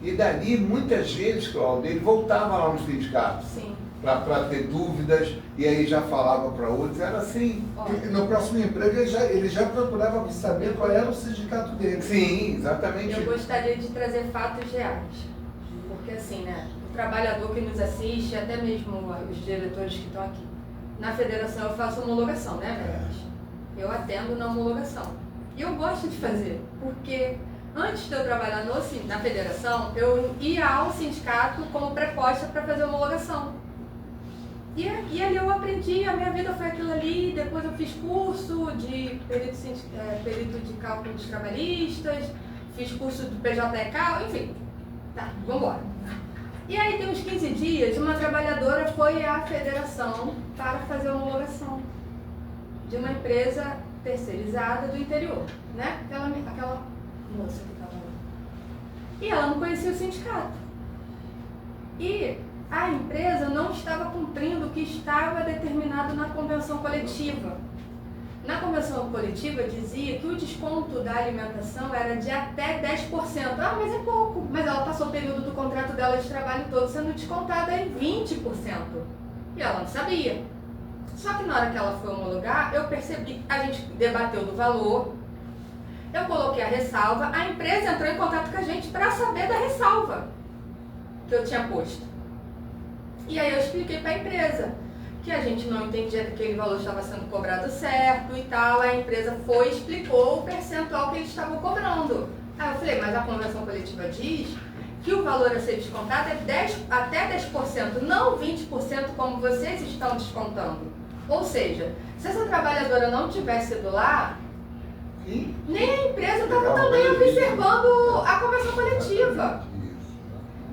E dali, muitas vezes, Cláudio, ele voltava lá no sindicato. Sim. Para ter dúvidas, e aí já falava para outros, era assim. E no próximo emprego ele já procurava saber qual era o sindicato dele. Sim, exatamente. Eu gostaria de trazer fatos reais, porque assim, né, o trabalhador que nos assiste, até mesmo os diretores que estão aqui, na federação eu faço homologação, né, Mendes? Eu atendo na homologação. E eu gosto de fazer, porque antes de eu trabalhar na federação, eu ia ao sindicato como preposta para fazer homologação. E ali eu aprendi, a minha vida foi aquilo ali, depois eu fiz curso de perito de cálculos trabalhistas, fiz curso do PJECAL, enfim. Tá, vamos embora. E aí tem uns 15 dias, uma trabalhadora foi à federação para fazer homologação de uma empresa terceirizada do interior, né? Aquela moça que estava lá. E ela não conhecia o sindicato. E a empresa não estava cumprindo o que estava determinado na convenção coletiva. Na convenção coletiva dizia que o desconto da alimentação era de até 10%. Ah, mas é pouco. Mas ela passou o período do contrato dela de trabalho todo sendo descontada em 20%. E ela não sabia. Só que na hora que ela foi homologar, eu percebi, a gente debateu do valor, eu coloquei a ressalva, a empresa entrou em contato com a gente para saber da ressalva que eu tinha posto. E aí eu expliquei para a empresa que a gente não entendia que aquele valor estava sendo cobrado certo e tal. A empresa foi e explicou o percentual que eles estavam cobrando. Aí eu falei, mas a convenção coletiva diz que o valor a ser descontado é até 10%, não 20% como vocês estão descontando. Ou seja, se essa trabalhadora não tivesse ido lá, nem a empresa estava também observando a convenção coletiva.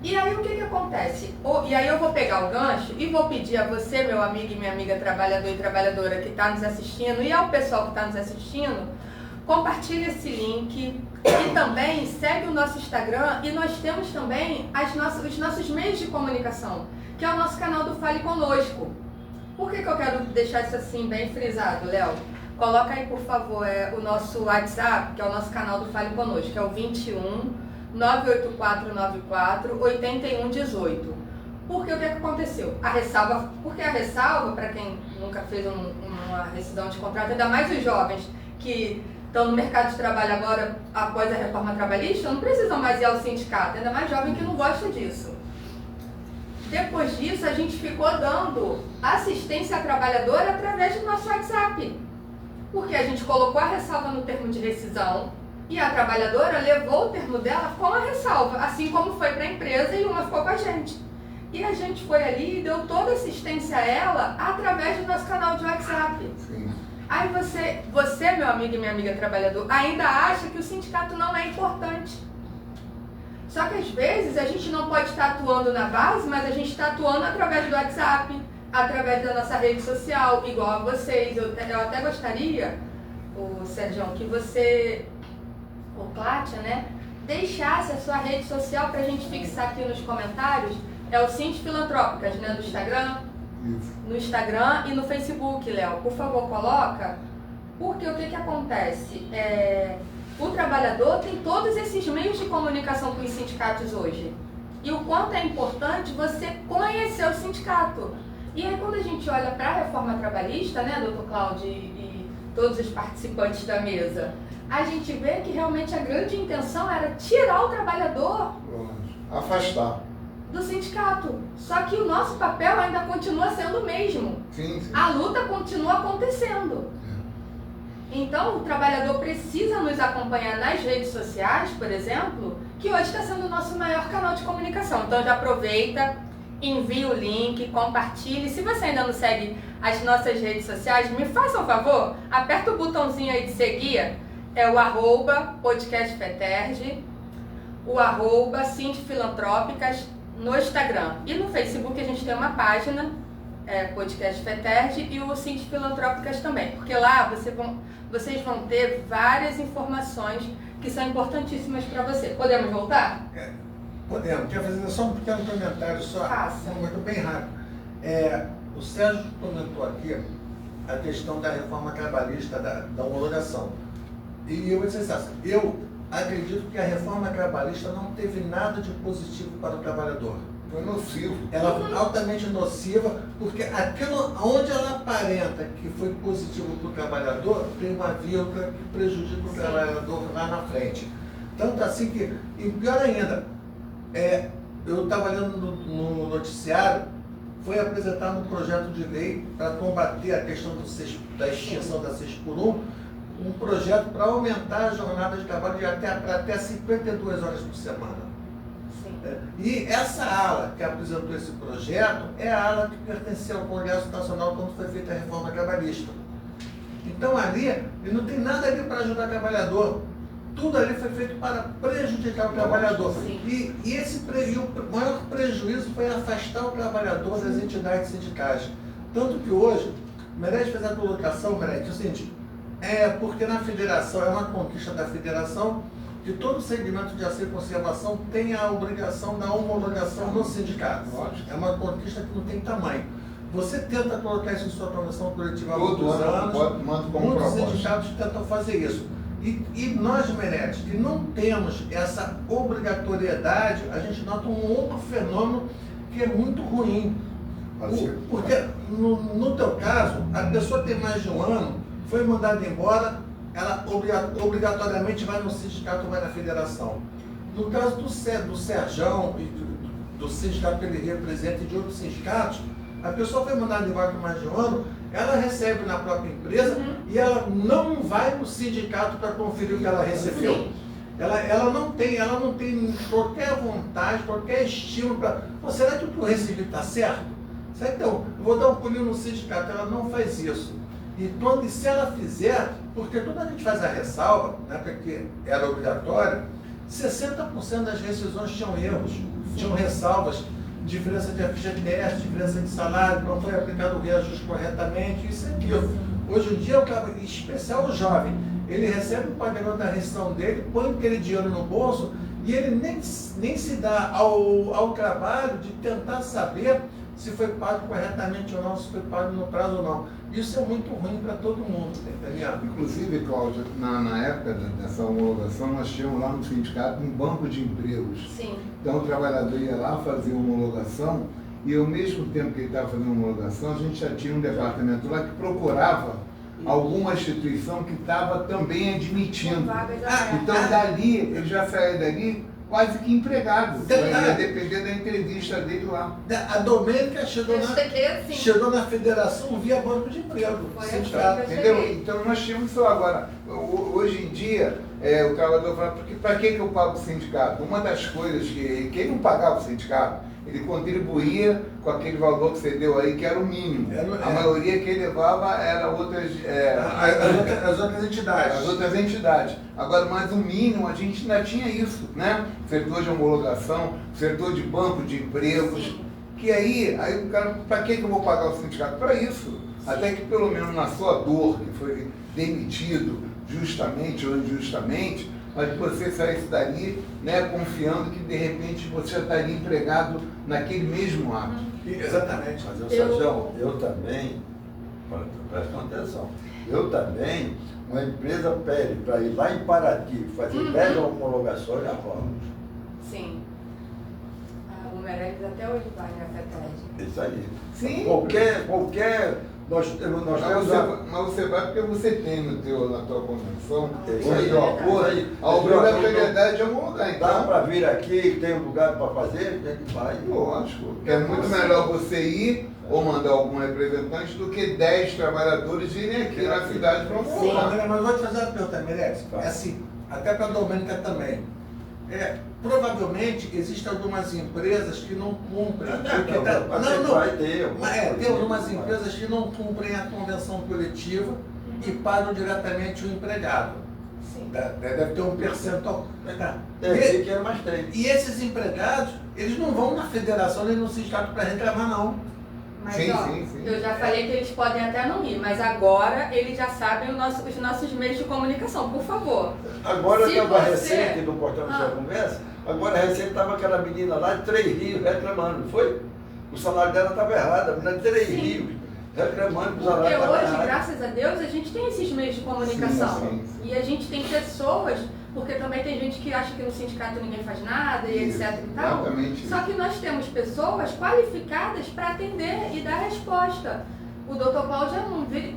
E aí o que acontece? E aí eu vou pegar o gancho e vou pedir a você, meu amigo e minha amiga trabalhador e trabalhadora que está nos assistindo, e ao pessoal que está nos assistindo, compartilhe esse link e também segue o nosso Instagram, e nós temos também os nossos meios de comunicação, que é o nosso canal do Fale Conosco. Por que eu quero deixar isso assim bem frisado, Léo? Coloca aí, por favor, o nosso WhatsApp, que é o nosso canal do Fale Conosco, que é o 21 98494 8118. Porque o que aconteceu? Porque a ressalva, para quem nunca fez uma rescisão de contrato, ainda mais os jovens que estão no mercado de trabalho agora após a reforma trabalhista, não precisam mais ir ao sindicato, ainda mais jovem que não gosta disso. Depois disso, a gente ficou dando assistência à trabalhadora através do nosso WhatsApp. Porque a gente colocou a ressalva no termo de rescisão, e a trabalhadora levou o termo dela com a ressalva, assim como foi para a empresa e uma ficou com a gente. E a gente foi ali e deu toda a assistência a ela através do nosso canal de WhatsApp. Sim. Aí você, meu amigo e minha amiga trabalhador, ainda acha que o sindicato não é importante. Só que às vezes a gente não pode estar atuando na base, mas a gente está atuando através do WhatsApp, através da nossa rede social, igual a vocês. Eu até gostaria, Sérgio, que você... Kátia, né, deixasse a sua rede social para a gente fixar aqui nos comentários. É o Cinti Filantrópicas, né, do Instagram. Isso. No Instagram e no Facebook, Léo. Por favor, coloca. Porque o que acontece? O trabalhador tem todos esses meios de comunicação com os sindicatos hoje. E o quanto é importante você conhecer o sindicato. E aí quando a gente olha para a reforma trabalhista, né, doutor Cláudio e todos os participantes da mesa, a gente vê que realmente a grande intenção era tirar o trabalhador, Afastar. do sindicato. Só que o nosso papel ainda continua sendo o mesmo. Sim, sim. A luta continua acontecendo. Então, o trabalhador precisa nos acompanhar nas redes sociais, por exemplo, que hoje está sendo o nosso maior canal de comunicação. Então, já aproveita, envia o link, compartilhe. Se você ainda não segue as nossas redes sociais, me faça um favor, aperta o botãozinho aí de seguir, é o @podcastfeterge, o @Cinti Filantrópicas no Instagram. E no Facebook a gente tem uma página, Podcast Feterge, e o Cinti Filantrópicas também, porque lá vocês vão ter várias informações que são importantíssimas para você. Podemos voltar? Podemos. Quer fazer só um pequeno comentário só? Faça. Muito bem rápido. O Sérgio comentou aqui a questão da reforma trabalhista, da homologação. E eu vou dizer assim, eu acredito que a reforma trabalhista não teve nada de positivo para o trabalhador. Foi nocivo. Ela é altamente nociva, porque aquilo onde ela aparenta que foi positivo para o trabalhador, tem uma vírgula que prejudica o trabalhador lá na frente. Tanto assim que, e pior ainda, eu estava lendo no noticiário, foi apresentado um projeto de lei para combater a questão da extinção da 6x1, um projeto para aumentar a jornada de trabalho para até 52 horas por semana. E essa ala que apresentou esse projeto é a ala que pertencia ao Congresso Nacional quando foi feita a reforma trabalhista. Então ali, não tem nada ali para ajudar o trabalhador. Tudo ali foi feito para prejudicar o trabalhador. E o maior prejuízo foi afastar o trabalhador das entidades sindicais. Tanto que hoje, o Meirelles fez a colocação, Meirelles, o seguinte, porque na federação, é uma conquista da federação, que todo segmento de ação e conservação tem a obrigação da homologação no sindicato. É uma conquista que não tem tamanho. Você tenta colocar isso em sua convenção coletiva há muitos anos, muitos sindicatos tentam fazer isso. E nós, Meirelles, que não temos essa obrigatoriedade, a gente nota um outro fenômeno que é muito ruim. Porque, no teu caso, a pessoa tem mais de um ano, foi mandada embora, ela obrigatoriamente vai no sindicato ou vai na federação. No caso do Serjão e do sindicato que ele representa e de outros sindicatos, a pessoa foi mandada embora por mais de um ano, ela recebe na própria empresa e ela não vai no sindicato para conferir o que ela recebeu. Ela não tem qualquer vontade, qualquer estímulo para... será que o que eu recebi está certo? Então, eu vou dar um pulinho no sindicato. Ela não faz isso. E se ela fizer, porque quando a gente faz a ressalva, né, porque era obrigatório, 60% das rescisões tinham erros, tinham ressalvas, diferença de FGTS, diferença de salário, não foi aplicado o reajuste corretamente, isso e aquilo. Hoje em dia, o cara, em especial o jovem, ele recebe o pagamento da rescisão dele, põe aquele dinheiro no bolso e ele nem se dá ao trabalho de tentar saber se foi pago corretamente ou não, se foi pago no prazo ou não. Isso é muito ruim para todo mundo, entendeu? Inclusive, Cláudia, na época dessa homologação, nós tínhamos lá no sindicato um banco de empregos. Sim. Então o trabalhador ia lá fazer a homologação e ao mesmo tempo que ele estava fazendo a homologação, a gente já tinha um departamento lá que procurava alguma instituição que estava também admitindo. Então dali, ele já saía dali quase que empregado. Ia depender da entrevista dele lá. A Domênica chegou na federação via banco de emprego. Entendeu? Então nós tínhamos isso agora. Hoje em dia, o trabalhador fala, para que eu pago o sindicato? Uma das coisas que ele não pagava o sindicato, ele contribuía com aquele valor que você deu aí, que era o mínimo. A maioria que ele levava era as outras entidades. As outras entidades. Agora, mas o mínimo, a gente ainda tinha isso, né? Setor de homologação, setor de banco de empregos, que aí o cara, para que eu vou pagar o sindicato? Para isso. Até que pelo menos na sua dor, que foi demitido justamente ou injustamente, mas que você saísse dali, né, confiando que de repente você já estaria empregado naquele mesmo ato. Exatamente. Mas, Sérgio, eu também, presta atenção, eu também, uma empresa pede para ir lá em Paraty fazer 10 homologações, já vamos. Sim. O Meirelles até hoje vai na FETED. Isso aí. Sim. Qualquer nós temos Mas você vai porque você tem na tua convenção, Isso no aí, teu acordo, isso aí. a obrigatoriedade de homologar. Dá Então, para vir aqui, tem um lugar para fazer, a gente vai. lógico, é muito melhor você ir ou mandar algum representante do que 10 trabalhadores irem aqui na cidade para Sim, homologar. André, mas vou te fazer uma pergunta, Meirelles. É assim, até para a Domênica também. Provavelmente existem algumas empresas que não cumprem. Vai ter. Tem algumas empresas que não cumprem a convenção coletiva e pagam diretamente o empregado. Sim. Deve ter um percentual. Deve ter, mas tem. E esses empregados, eles não vão na federação nem no sindicato para reclamar, não. Mas, Sim, ó, sim, sim. eu já falei que eles podem até não ir, mas agora eles já sabem os nossos meios de comunicação, por favor. Agora Se estava você- recente, não cortamos sua conversa, agora recente estava aquela menina lá de 3 Rios reclamando, não foi? O salário dela estava errado, a menina de 3 Sim. Rios reclamando que o Porque salário estava hoje, errado. graças a Deus, a gente tem esses meios de comunicação. Sim, sim. E a gente tem pessoas, porque também tem gente que acha que no sindicato ninguém faz nada e Isso, etc e tal. exatamente Só que nós temos pessoas qualificadas para atender e dar resposta. O doutor Cláudio,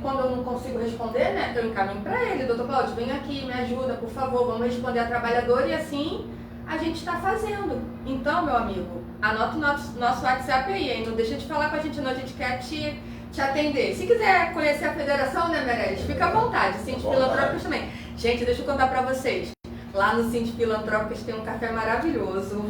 quando eu não consigo responder, né, eu encaminho para ele. Doutor Cláudio, vem aqui, me ajuda, por favor, vamos responder a trabalhadora e assim a gente está fazendo. Então, meu amigo, anota o nosso WhatsApp aí, hein? Não deixa de falar com a gente não, a gente quer te atender. Se quiser conhecer a federação, né, Meirelles, fica à vontade. Cinti Filantrópicas também. Gente, deixa eu contar para vocês. Lá no Cinti Filantrópicas tem um café maravilhoso.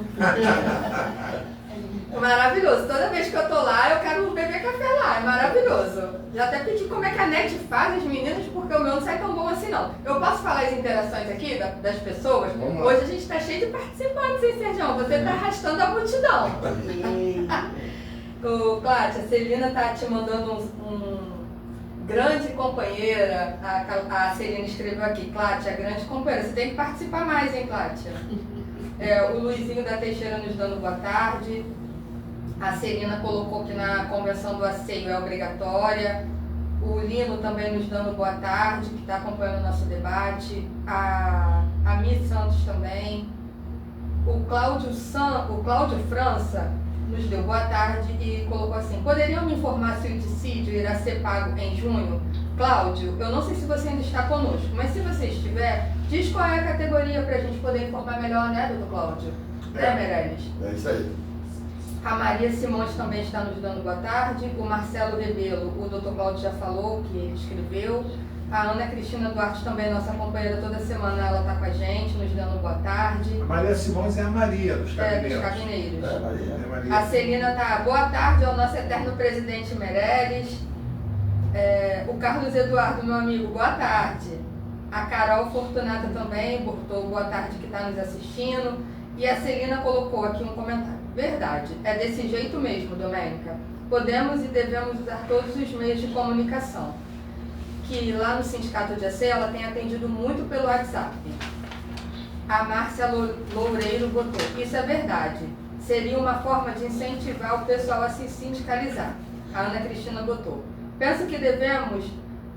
Maravilhoso. Toda vez que eu tô lá, eu quero beber café lá. É maravilhoso. Já até pedi como é que a NET faz as meninas, porque o meu não sai tão bom assim, não. Eu posso falar as interações aqui das pessoas? Vamos lá. Hoje a gente tá cheio de participantes, hein, Sérgio? Você tá arrastando a multidão. O Cláudia, a Celina tá te mandando um grande companheira. A Celina escreveu aqui, Cláudia, grande companheira. Você tem que participar mais, hein, Cláudia? O Luizinho da Teixeira nos dando boa tarde. A Celina colocou que na convenção do asseio é obrigatória. O Lino também nos dando boa tarde, que está acompanhando o nosso debate. A Mi Santos também. O Cláudio França nos deu boa tarde e colocou assim: poderiam me informar se o dissídio irá ser pago em junho? Cláudio, eu não sei se você ainda está conosco, mas se você estiver, diz qual é a categoria para a gente poder informar melhor, né, doutor Cláudio? Né, Meirelles? É isso aí. A Maria Simões também está nos dando boa tarde. O Marcelo Rebelo, o doutor Cláudio já falou que ele escreveu. A Ana Cristina Duarte também, nossa companheira toda semana, ela está com a gente, nos dando boa tarde. A Maria Simões é a Maria dos Dos Cabineiros. Cabineiros. É, Maria. É Maria. A Celina tá, boa tarde ao nosso eterno presidente Meirelles. O Carlos Eduardo, meu amigo, boa tarde. A Carol Fortunata também botou boa tarde, que está nos assistindo. E a Celina colocou aqui um comentário. Verdade, é desse jeito mesmo, Domênica. Podemos e devemos usar todos os meios de comunicação. Que lá no Sindicato de AC, ela tem atendido muito pelo WhatsApp. A Márcia Loureiro botou, isso é verdade. Seria uma forma de incentivar o pessoal a se sindicalizar. A Ana Cristina botou. Penso que devemos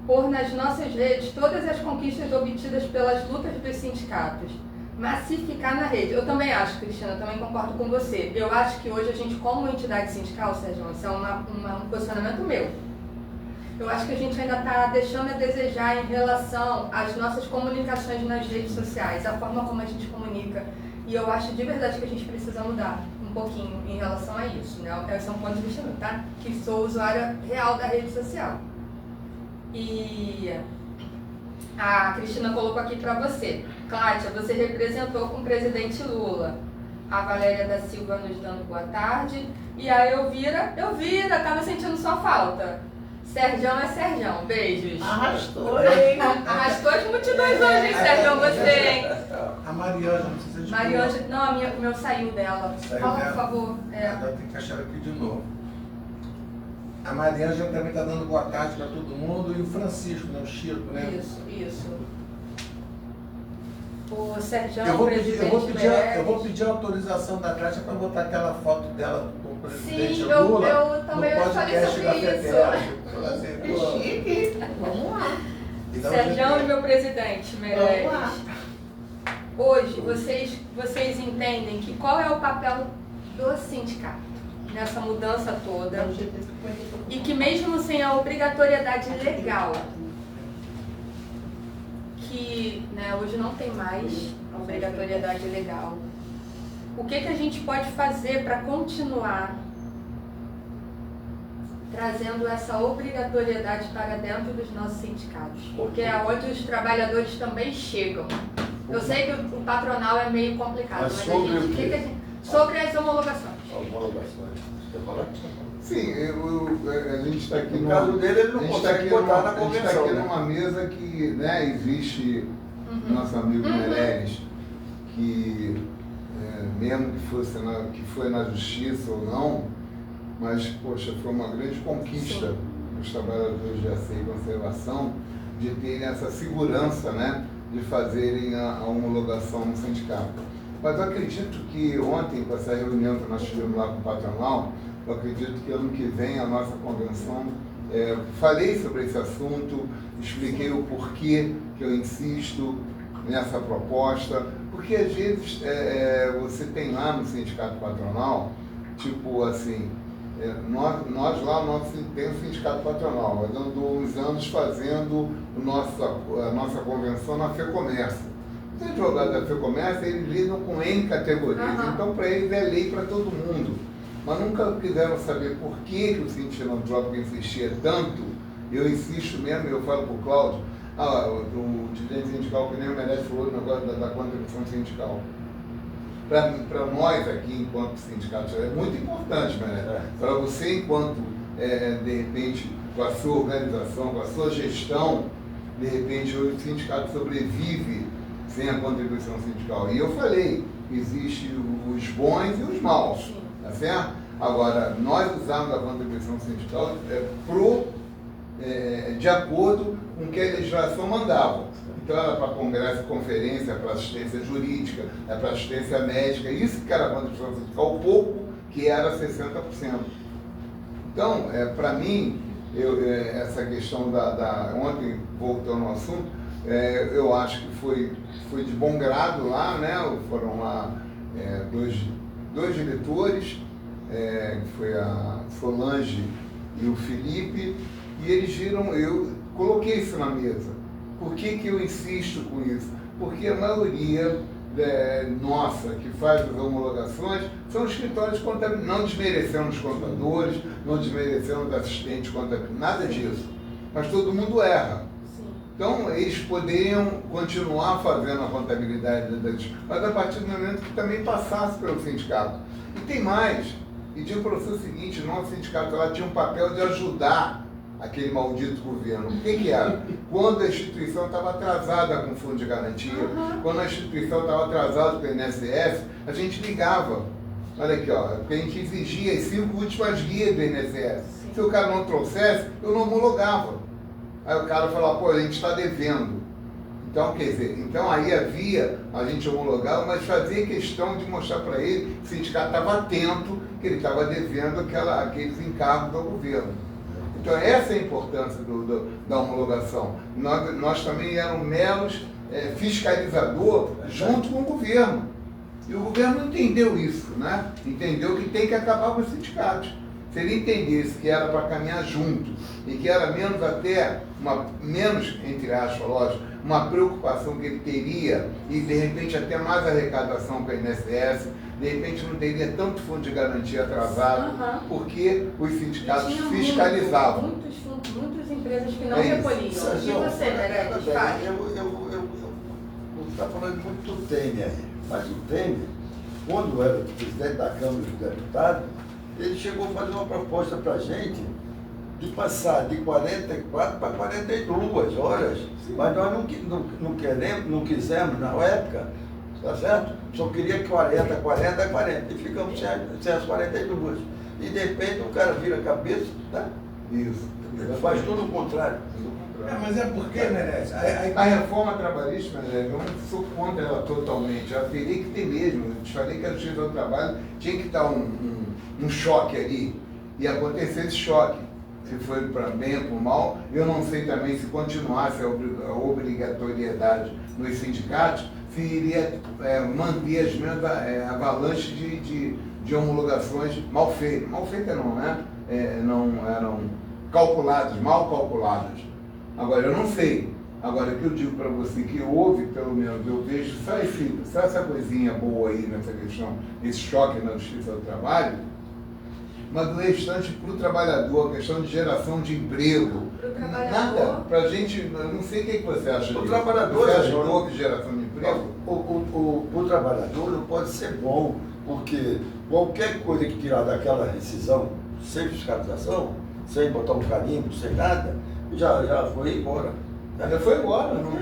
pôr nas nossas redes todas as conquistas obtidas pelas lutas dos sindicatos. Massificar na rede. Eu também acho, Cristina, também concordo com você. Eu acho que hoje a gente, como entidade sindical, Sérgio, isso é um posicionamento meu. Eu acho que a gente ainda está deixando a desejar em relação às nossas comunicações nas redes sociais, a forma como a gente comunica. E eu acho de verdade que a gente precisa mudar um pouquinho em relação a isso, né? Esse é um ponto de vista meu, tá? Que sou usuária real da rede social. E a Cristina colocou aqui para você. Cláudia, você representou com o presidente Lula. A Valéria da Silva nos dando boa tarde. E a Elvira, tava sentindo sua falta. Sergião é Sergião, beijos. Arrastou, hein? Arrastou as multidões hoje, hein, Sergião, você, hein? A Mariana, não sei se você Mariângela, não, o meu saiu dela. Saiu Fala, dela? por favor. Agora tem que achar aqui de novo. A Mariângela também está dando boa tarde para todo mundo. E o Francisco, né? O Chico, né? Isso. O Sérgio, Eu presidente vou pedir autorização da Caixa para botar aquela foto dela com o presidente Sim, Lula eu também no falei podcast sobre da isso. FETER. Assim, É pô, chique. Vamos lá. então, Sérgio, meu presidente, Vamos Meirelles. lá. Hoje, vocês entendem que qual é o papel do sindicato nessa mudança toda e que mesmo sem a obrigatoriedade legal, que hoje não tem mais a obrigatoriedade legal, o que a gente pode fazer para continuar trazendo essa obrigatoriedade para dentro dos nossos sindicatos? Porque é onde os trabalhadores também chegam. Eu sei que o patronal é meio complicado, Mas mas sobre o quê? sobre as homologações. Homologações. Você fala? Sim, a gente está aqui No caso dele, ele não consegue botar na A gente está convenção. aqui Né? numa mesa que existe nosso amigo Meirelles, que mesmo que foi na justiça ou não, mas, poxa, foi uma grande conquista dos trabalhadores de AC e conservação de terem essa segurança, né, de fazerem a homologação no sindicato. Mas eu acredito que ontem, com essa reunião que nós tivemos lá com o patronal, eu acredito que ano que vem a nossa convenção, falei sobre esse assunto, expliquei o porquê que eu insisto nessa proposta, porque às vezes você tem lá no sindicato patronal, tipo assim, nós lá tem o sindicato patronal, eu andou uns anos fazendo a nossa convenção na FEComércio. Os advogados da FEComércio, eles lidam com N categorias, então para eles é lei para todo mundo. Mas nunca quiseram saber por que o sindicato insistia tanto. Eu insisto mesmo, eu falo para o Cláudio, o dirigente sindical que nem o Meirelles falou no negócio da contribuição sindical. Para nós aqui, enquanto sindicato, é muito importante, Meirelles. Para você, enquanto, de repente, com a sua organização, com a sua gestão, de repente, hoje o sindicato sobrevive sem a contribuição sindical. E eu falei, existe os bons e os maus, tá certo? Agora, nós usamos a contribuição sindical de acordo com o que a legislação mandava. Então, era para congresso, conferência, para assistência jurídica, para assistência médica, isso que era a contribuição sindical, o pouco que era 60%. Então, para mim, essa questão ontem, voltando ao assunto, eu acho que foi de bom grado lá, né? Foram lá dois diretores, que foi a Solange e o Felipe, e eles viram, eu coloquei isso na mesa. Por que eu insisto com isso? Porque a maioria nossa que faz as homologações são escritórios contábeis, não desmerecendo os contadores, não desmerecendo os assistentes contábeis, nada disso. Mas todo mundo erra. Então, eles poderiam continuar fazendo a contabilidade mas a partir do momento que também passasse pelo sindicato. E tem mais, e digo para você o seguinte, nosso sindicato lá tinha um papel de ajudar aquele maldito governo. O que era? Quando a instituição estava atrasada com o fundo de garantia, quando a instituição estava atrasada com o INSS, a gente ligava. Olha aqui, porque a gente exigia as 5 últimas guias do INSS. Se o cara não trouxesse, eu não homologava. Aí o cara falava, pô, a gente está devendo. Então, quer dizer, aí a gente homologava, mas fazia questão de mostrar para ele que o sindicato estava atento, que ele estava devendo aqueles encargos do governo. Então, essa é a importância da homologação. Nós também éramos meros fiscalizador junto com o governo. E o governo não entendeu isso, né? Entendeu que tem que acabar com os sindicatos. Se ele entendesse que era para caminhar junto e que era menos, entre aspas, lógico, uma preocupação que ele teria e de repente até mais arrecadação com a INSS, de repente não teria tanto fundo de garantia atrasado, porque os sindicatos fiscalizavam. Muitas empresas que não recolhiam. E você, Meirelles, faz? Você está falando muito do Temer aí, mas o Temer, quando era presidente da Câmara dos Deputados, ele chegou a fazer uma proposta para a gente de passar de 44 para 42 horas. Sim. Mas nós não quisemos, na época, tá certo? Só queria 40. E ficamos sem as 42. E de repente o cara vira a cabeça, tá? Isso. Faz tudo o contrário. Mas é porque, merece. A reforma trabalhista, eu não sou contra ela totalmente. Ela teria que ter mesmo. Eu te falei que a justiça do trabalho tinha que dar um choque ali. E acontecer esse choque. Se foi para bem ou para mal, eu não sei também se continuasse a obrigatoriedade nos sindicatos, se iria manter as mesmas avalanches de homologações mal feitas. Mal feitas não, né? Não eram calculadas, mal calculadas. Agora, eu não sei. Agora, o que eu digo para você que houve, pelo menos, eu vejo só essa coisinha boa aí nessa questão, esse choque na justiça do trabalho, mas do restante para o trabalhador, a questão de geração de emprego. Para o trabalhador. Nada, para a gente, eu não sei o que você acha disso. Trabalhador, você acha que houve geração de emprego? O trabalhador não pode ser bom, porque qualquer coisa que tirar daquela rescisão, sem fiscalização, sem botar um carimbo, sem nada, já foi embora. Já foi embora, não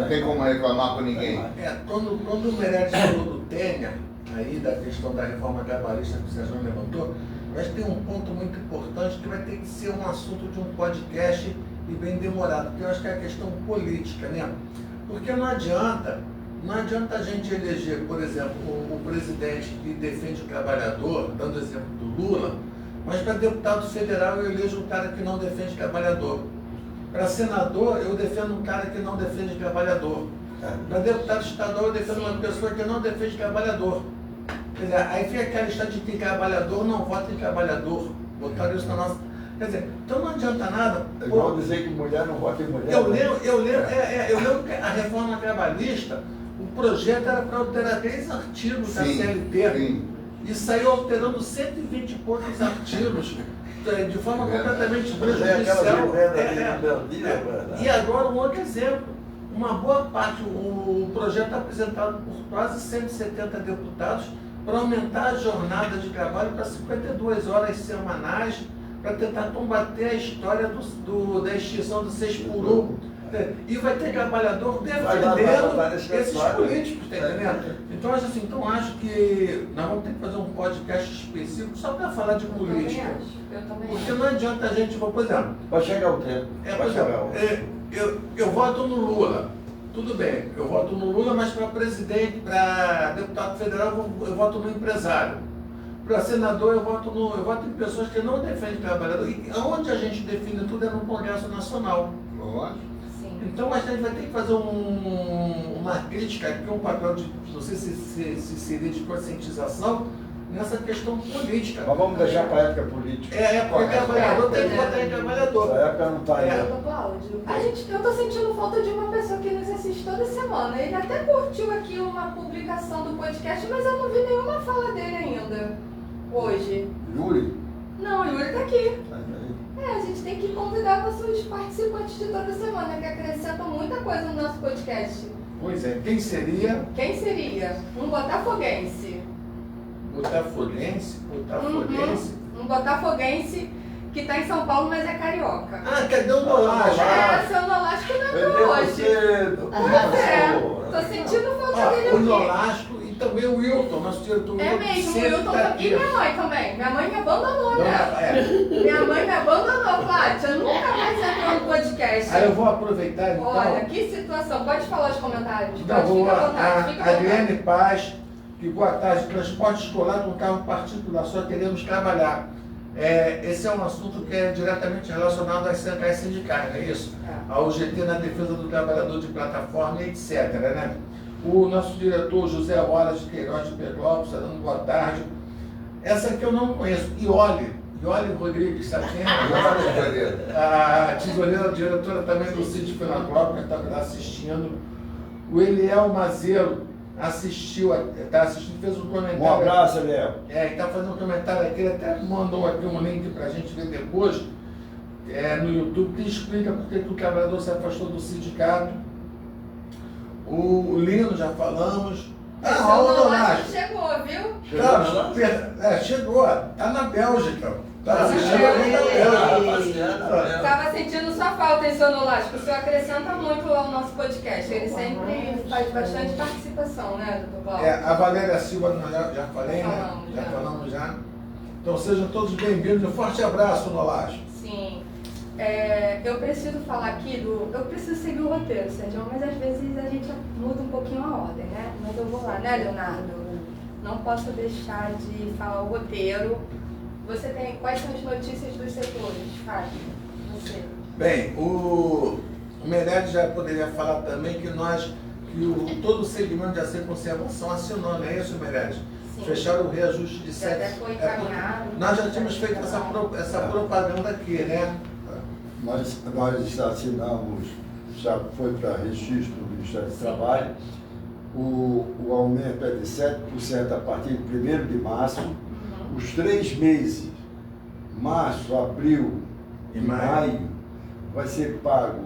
tem como reclamar com ninguém. Quando o Meirelles falou do Temer, aí da questão da reforma trabalhista que o Sérgio levantou, mas tem um ponto muito importante que vai ter que ser um assunto de um podcast e bem demorado, porque eu acho que é a questão política, né? Porque não adianta a gente eleger, por exemplo, o presidente que defende o trabalhador, dando o exemplo do Lula, mas para deputado federal eu elejo um cara que não defende trabalhador. Para senador eu defendo um cara que não defende trabalhador. Para deputado estadual eu defendo uma pessoa que não defende trabalhador. Quer dizer, aí fica aquela história de que trabalhador não vota em trabalhador. Botaram isso na nossa... Quer dizer, então não adianta nada. É igual dizer que mulher não vota em mulher. Eu lembro que a reforma trabalhista, o projeto era para alterar 10 artigos da CLT. Sim. E saiu alterando 120 e poucos artigos de forma completamente prejudicial. E agora um outro exemplo. Uma boa parte, o projeto apresentado por quase 170 deputados para aumentar a jornada de trabalho para 52 horas semanais, para tentar combater a história da extinção do 6 por 1. E vai ter trabalhador defendendo esses políticos, tá entendendo? Então acho que nós vamos ter que fazer um podcast específico só para falar de política. Eu também Porque não adianta a gente, por exemplo... Vai chegar o tempo. Por exemplo, eu voto no Lula. Tudo bem, eu voto no Lula, mas para presidente, para deputado federal, eu voto no empresário. Para senador, eu voto em pessoas que não defendem trabalhador. E onde a gente define tudo é no Congresso Nacional. Lógico. Então a gente vai ter que fazer uma crítica, que é um papel de, não sei se seria de conscientização, nessa questão política. Mas vamos deixar para a época política. Porque trabalhador tem que votar em trabalhador. A época não está aí. Cláudio, eu tô sentindo falta de uma pessoa que nos assiste toda semana. Ele até curtiu aqui uma publicação do podcast, mas eu não vi nenhuma fala dele ainda, hoje. Yuri? Não, o Yuri tá aqui. A gente tem que convidar nossos participantes de toda semana, que acrescentam muita coisa no nosso podcast. Pois é, quem seria? Quem seria? Um botafoguense. Botafoguense? Um botafoguense que está em São Paulo, mas é carioca. Ah, cadê o Nolasco? Seu Nolasco não entrou hoje. Tô sentindo falta dele aqui. O Nolasco e também o Wilton, nosso diretor. É mesmo, o Wilton e minha mãe também. Minha mãe me abandonou, né? É. Minha mãe me abandonou, Cláudia. Nunca mais entrou no podcast. Aí eu vou aproveitar então. Olha, que situação. Pode falar os comentários. Então, Pode, fica à vontade. Fica à vontade. Adriane Paz, que boa tarde. Transporte escolar com carro particular, só queremos trabalhar. Esse é um assunto que é diretamente relacionado às centrais sindicais, não é isso? Ao GT na defesa do trabalhador de plataforma e etc. Né? O nosso diretor José Horas de Queiroz de Petrópolis, dando boa tarde. Essa aqui eu não conheço. Iole Rodrigues, sabe quem é? A tesoureira, diretora também do Sítio Filantrópico, que está assistindo. O Eliel Mazeiro está assistindo, fez um comentário. Um abraço, Eliel. Está fazendo um comentário aqui, ele até mandou aqui um link para a gente ver depois, no YouTube, que explica porque que o trabalhador se afastou do sindicato. O Lino, já falamos. O Nolasco chegou, viu? Chegou. Está na Bélgica. Estava sentindo sua falta, hein, seu Nolasco? O senhor acrescenta muito ao nosso podcast. Ele sempre faz bastante participação, né, doutor Cláudio? A Valéria Silva, já falei, né? Já falamos já. Então sejam todos bem-vindos. Um forte abraço, Nolasco. Sim. Eu preciso falar aqui eu preciso seguir o roteiro, Sérgio, mas às vezes a gente muda um pouquinho a ordem, né? Mas eu vou lá, né, Leonardo? Não posso deixar de falar o roteiro. Você tem... Quais são as notícias dos setores, Fábio? Você. Bem, o Meirelles já poderia falar também que todo o segmento de acesso e conservação assinou, não é isso, Meirelles? Sim. Fecharam o reajuste de Já 7%. até foi encaminhado. Nós já tínhamos feito essa propaganda aqui, né? Nós assinamos, já foi para registro do Ministério do Trabalho, o aumento é de 7% a partir de 1º de março. Os 3 meses, março, abril e maio, vai ser pago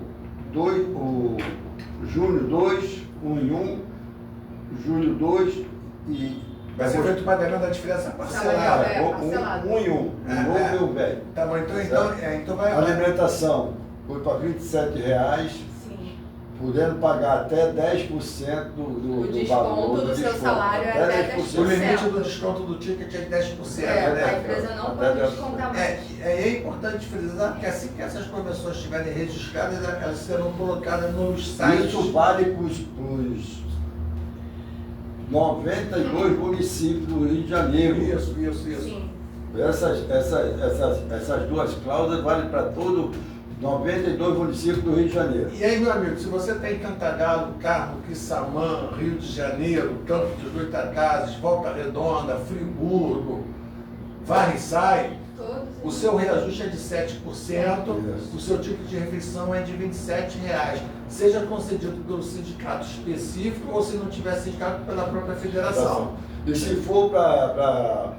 junho 2, 1 em 1, julho 2 e... Vai ser feito o pagamento da diferença parcelada. Parcelado. 1 em 1, o novo e o velho. Tá bom, então vai... Alimentação foi para R$ 27,00, Sim. podendo pagar até 10% do desconto valor do seu salário é até 10%. O limite do desconto do ticket é de 10%, A né? empresa não Até pode 10%. descontar mais. É importante frisar que assim que essas promoções estiverem registradas, elas serão colocadas nos sites. Isso vale para os 92 municípios do Rio de Janeiro. Isso. Sim. Essas duas cláusulas valem para todo 92 municípios do Rio de Janeiro. E aí, meu amigo, se você tem Cantagalo, Carmo, Quissamã, Rio de Janeiro, Campos dos Goytacazes, Volta Redonda, Friburgo, Varre-Sai, Todos o seu reajuste é de 7%, Isso. o seu ticket de refeição é de R$ 27,00, seja concedido pelo sindicato específico ou se não tiver sindicato pela própria federação. E se for para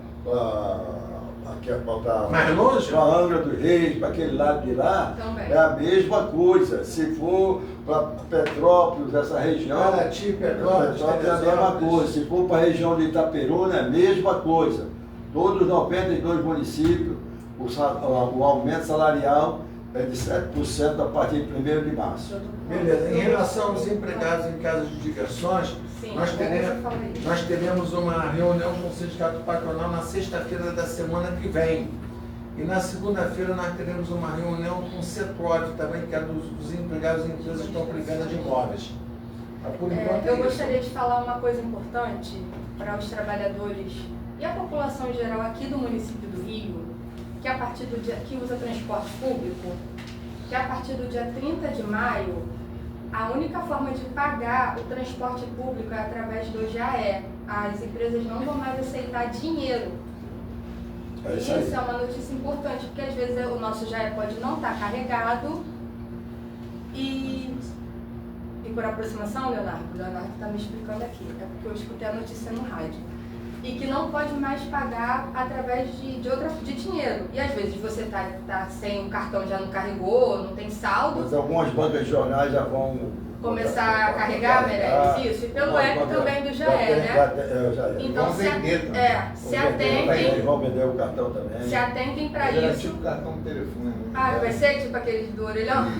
Mais longe? para Angra dos Reis, para aquele lado de lá, Também. é a mesma coisa. Se for para Petrópolis, essa região, Paraty, Petrópolis, é a mesma Teresópolis. coisa. Se for para a região de Itaperuna, é a mesma coisa. Todos os 92 municípios, o aumento salarial é de 7% a partir de 1º de março. Beleza. Em relação aos empregados em casas de diversões, Sim, nós eu falo isso. nós teremos uma reunião com o sindicato patronal na sexta-feira da semana que vem. E na segunda-feira nós teremos uma reunião com o Setor também, que é dos empregados em empresas que estão privando de imóveis. Por enquanto, Eu é isso. gostaria de falar uma coisa importante para os trabalhadores e a população em geral aqui do município do Rio, que a partir do dia que usa transporte público, que a partir do dia 30 de maio, a única forma de pagar o transporte público é através do JAE. As empresas não vão mais aceitar dinheiro. É isso aí. Isso é uma notícia importante, porque às vezes o nosso JAE pode não estar carregado e por aproximação, Leonardo está me explicando aqui, é porque eu escutei a notícia no rádio. E que não pode mais pagar através de dinheiro. E às vezes você tá sem o cartão, já não carregou, não tem saldo. Mas algumas bancas de jornais já vão Começar a carregar, Meirelles, isso. E pelo app também do JAE, né? Então Vão vender também. se atentem, vão vender o cartão também. se atentem para Era isso. tipo cartão de telefone. Né? Vai ser tipo aqueles do orelhão?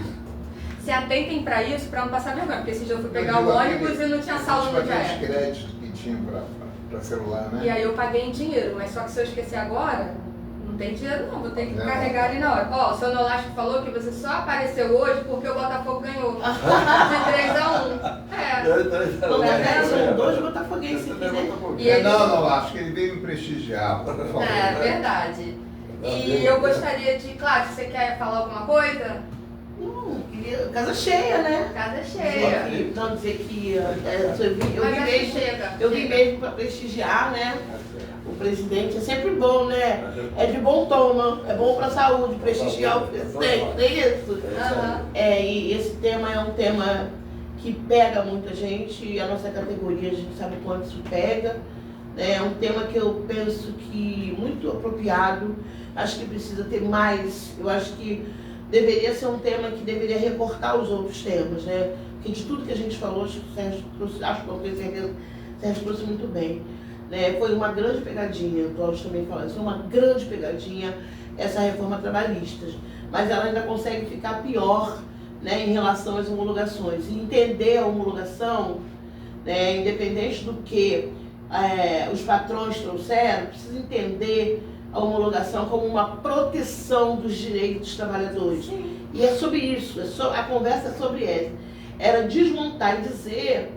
Se atentem para isso, para não passar vergonha, porque esse dia eu fui pegar o ônibus e não tinha saldo no Tipo aqueles JAE. créditos que tinha para celular, né? E aí eu paguei em dinheiro, mas só que se eu esquecer agora, não tem dinheiro não, vou ter que carregar ali na hora. Ó, o seu Nolasco falou que você só apareceu hoje porque o Botafogo ganhou de 3-1. Não Tá é vendo? são 2 botafoguenses se quiser. E ele- Não, acho que ele veio me prestigiar, por favor. É verdade. E eu gostaria de, claro, se você quer falar alguma coisa, Não, queria casa cheia, né? casa cheia. Não dizer que eu Mas vim acho que mesmo, chega. eu vim mesmo para prestigiar, né? O presidente é sempre bom, né? É de bom tom, né? É bom para a saúde, prestigiar o presidente, não é isso? Aham. E esse tema é um tema que pega muita gente, e a nossa categoria a gente sabe quanto isso pega. É um tema que eu penso que muito apropriado, acho que precisa ter mais, eu acho que deveria ser um tema que deveria recortar os outros temas, né? Porque de tudo que a gente falou, acho que o Sérgio trouxe, acho que não tenho certeza, o Sérgio trouxe muito bem. Né? Foi uma grande pegadinha, o Cláudio também falou, foi uma grande pegadinha essa reforma trabalhista, mas ela ainda consegue ficar pior, né, em relação às homologações. E entender a homologação, né, independente do que os patrões trouxeram, precisa entender a homologação como uma proteção dos direitos dos trabalhadores. E é sobre isso, a conversa é sobre essa. Era desmontar e dizer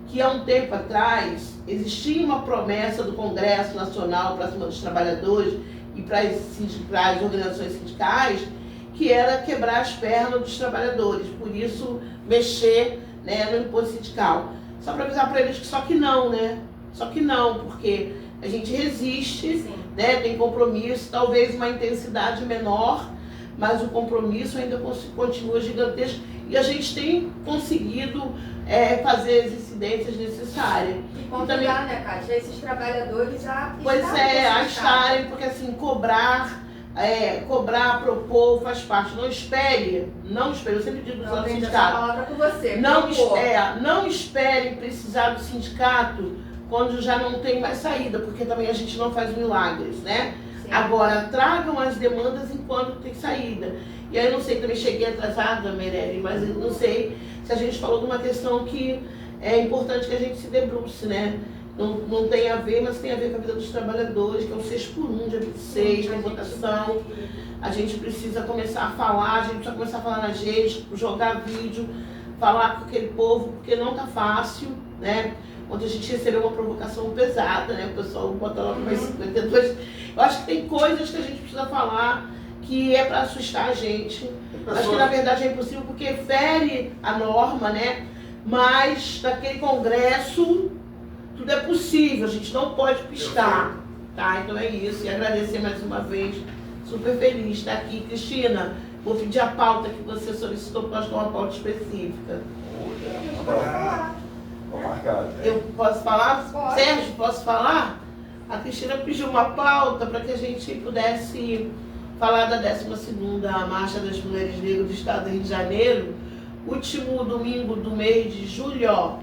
que há um tempo atrás existia uma promessa do Congresso Nacional para cima dos trabalhadores e para as organizações sindicais, que era quebrar as pernas dos trabalhadores, por isso mexer, né, no imposto sindical. Só para avisar para eles que só que não, né? Só que não, porque a gente resiste, né, tem compromisso, talvez uma intensidade menor, mas o compromisso ainda continua gigantesco e a gente tem conseguido fazer as incidências necessárias. E convidar, né, Kátia, esses trabalhadores a estarem, porque assim, cobrar, propor, faz parte. Não espere, eu sempre digo não ao sindicato. sindicato. Palavra com você. Não espere precisar do sindicato quando já não tem mais saída, porque também a gente não faz milagres, né? Sim. Agora, tragam as demandas enquanto tem saída. E aí eu não sei, também cheguei atrasada, Meirelles, mas eu não sei se a gente falou de uma questão que é importante que a gente se debruce, né? Não tem a ver, mas tem a ver com a vida dos trabalhadores, que é o 6x1, dia 26, tem votação. A gente precisa começar a falar, a gente precisa começar a falar nas redes, jogar vídeo, falar com aquele povo, porque não tá fácil, né? Ontem a gente recebeu uma provocação pesada, né? O pessoal bota lá para 52. Eu acho que tem coisas que a gente precisa falar que é para assustar a gente. Acho que na verdade é impossível porque fere a norma, né? Mas naquele congresso tudo é possível, a gente não pode piscar, tá? Então é isso. E agradecer mais uma vez, super feliz de estar aqui. Cristina, vou pedir a pauta que você solicitou, porque nós temos uma pauta específica. Eu posso falar? Pode. Sérgio, posso falar? A Cristina pediu uma pauta para que a gente pudesse falar da 12ª Marcha das Mulheres Negras do Estado do Rio de Janeiro, último domingo do mês de julho.